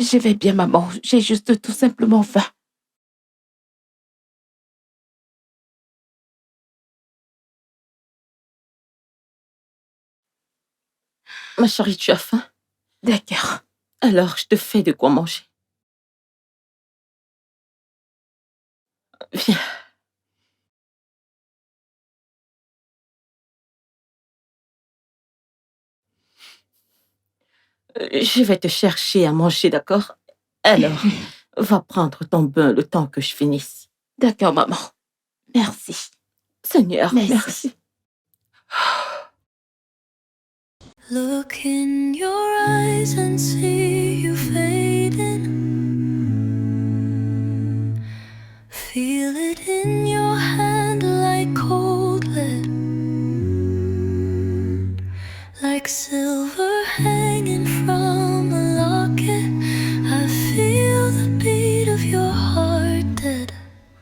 Speaker 6: Je vais bien, maman. J'ai juste tout simplement faim. Ma chérie, tu as faim? D'accord. Alors, je te fais de quoi manger. Viens. Je vais te chercher à manger, d'accord? Alors, va prendre ton bain le temps que je finisse. D'accord, maman. Merci. Seigneur, merci.
Speaker 5: Look in your eyes and see you fading. Feel it in your hand like cold lead, like silver hanging from a locket. I feel the beat of your heart dead.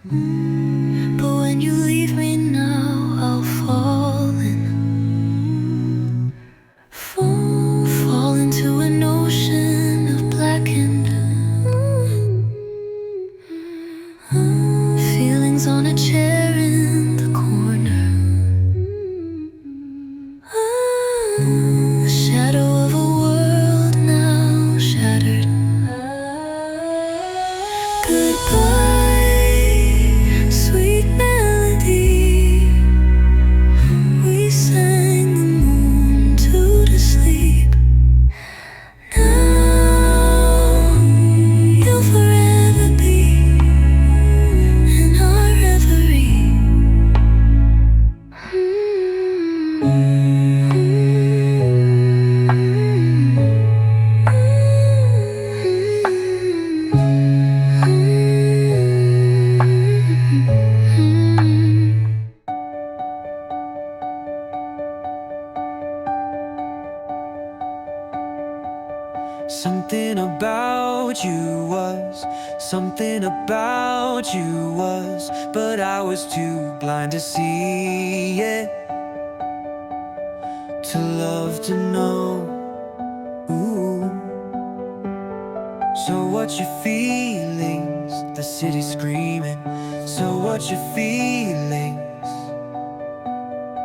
Speaker 5: But when you leave me now, I'll fall into an ocean of blackened feelings on a chair in the corner. The shadow of a world now shattered. Goodbye, sweet melody. We sang the moon to sleep. Now you'll forever be in our reverie.
Speaker 7: Something about you was, but I was too blind to see it, to love, to know. Ooh. So what's your feelings? The city's screaming. So what's your feelings?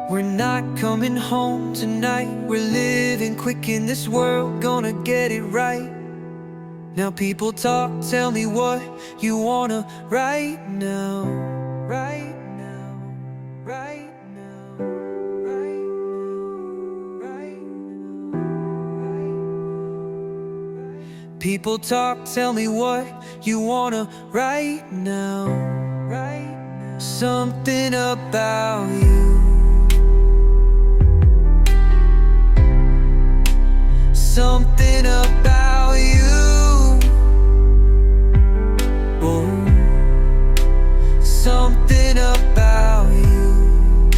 Speaker 7: We're not coming home tonight. We're living quick in this world, gonna get it right. Now people talk, tell me what you wanna right now. Right now, right now, right now, right now. People talk, tell me what you wanna right now. Right now. Something about you. Something about you. Oh. Something about you.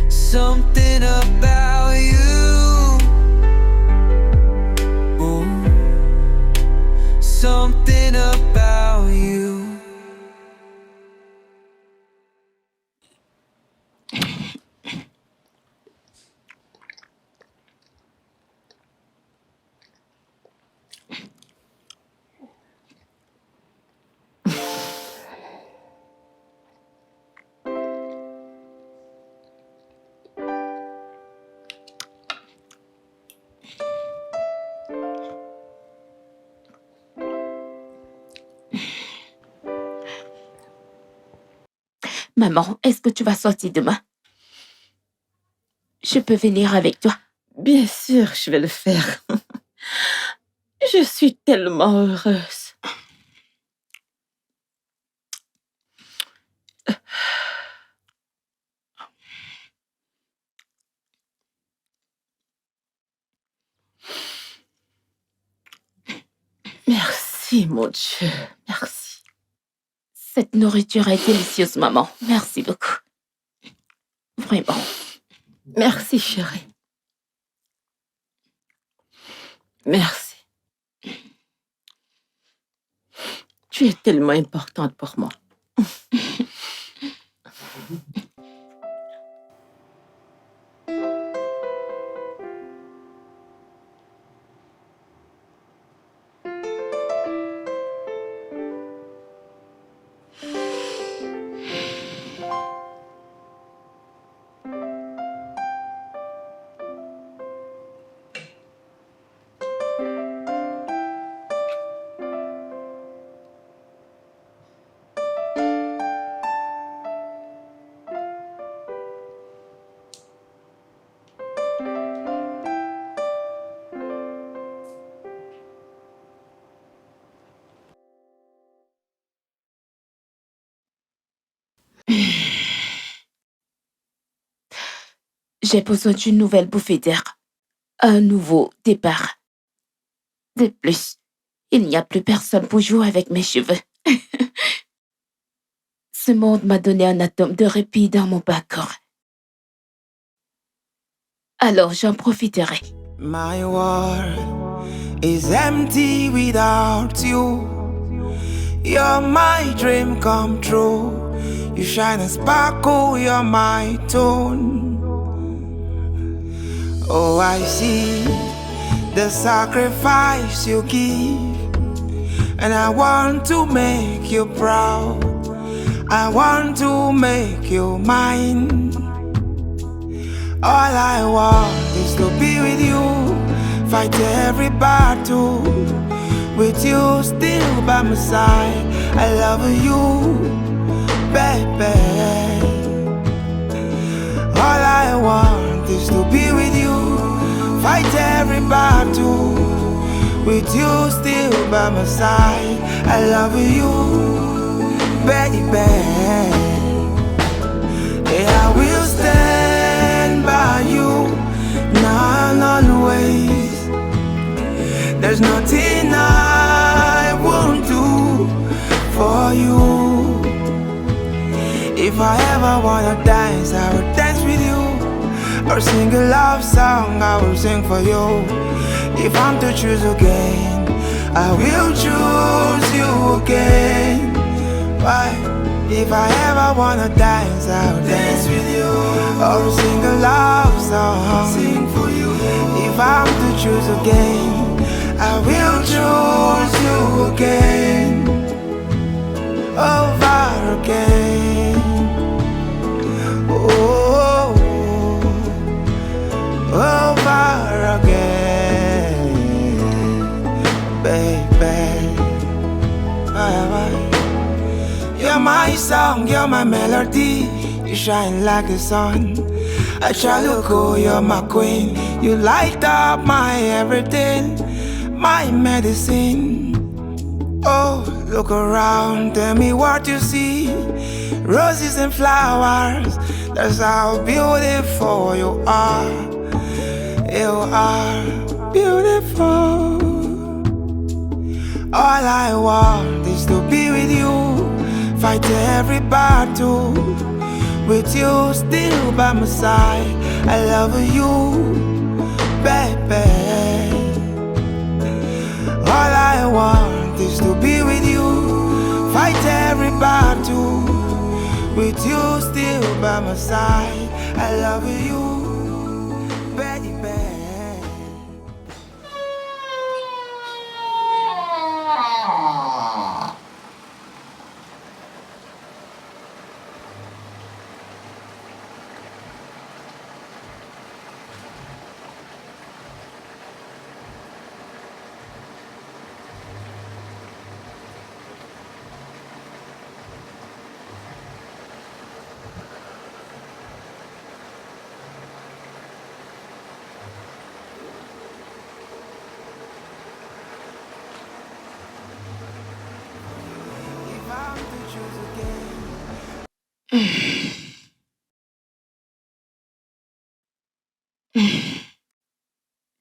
Speaker 7: Something about you. Oh. Something about you.
Speaker 6: Maman, est-ce que tu vas sortir demain? Je peux venir avec toi?
Speaker 3: Bien sûr, je vais le faire. Je suis tellement heureuse. Merci, mon Dieu. Merci.
Speaker 6: Cette nourriture est délicieuse, maman. Merci beaucoup. Vraiment.
Speaker 3: Merci, chérie. Merci. Tu es tellement importante pour moi.
Speaker 6: J'ai besoin d'une nouvelle bouffée d'air. Un nouveau départ. De plus, il n'y a plus personne pour jouer avec mes cheveux. Ce monde m'a donné un atome de répit dans mon bas corps. Alors j'en profiterai.
Speaker 9: My world is empty without you. You're my dream come true. You shine and sparkle, you're my tone. Oh, I see the sacrifice you give, and I want to make you proud. I want to make you mine. All I want is to be with you, fight every battle with you still by my side. I love you, baby. All I want is to be with you, fight every battle with you still by my side. I love you, baby. Yeah, I will stand by you now and always. There's nothing I won't do for you. If I ever wanna dance, I will dance with you, or sing a love song, I will sing for you. If I'm to choose again, I will choose you again. Why? If I ever wanna dance, I'll dance with you, or sing a love song, sing for you. If I'm to choose again, I will choose you again, over again. You're my song, you're my melody. You shine like the sun. Achaluko, you're my queen. You light up my everything, my medicine. Oh, look around, tell me what you see. Roses and flowers, that's how beautiful you are. You are beautiful. All I want is to be with you, fight every battle with you still by my side. I love you, baby. All I want is to be with you, fight every battle with you still by my side. I love you, baby.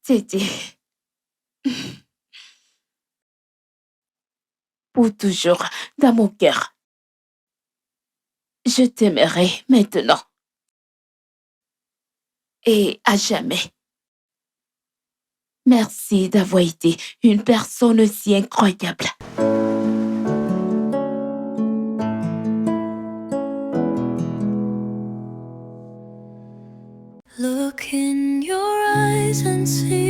Speaker 6: Titi, pour toujours dans mon cœur, je t'aimerai maintenant et à jamais. Merci d'avoir été une personne aussi incroyable.
Speaker 5: Look in your eyes and see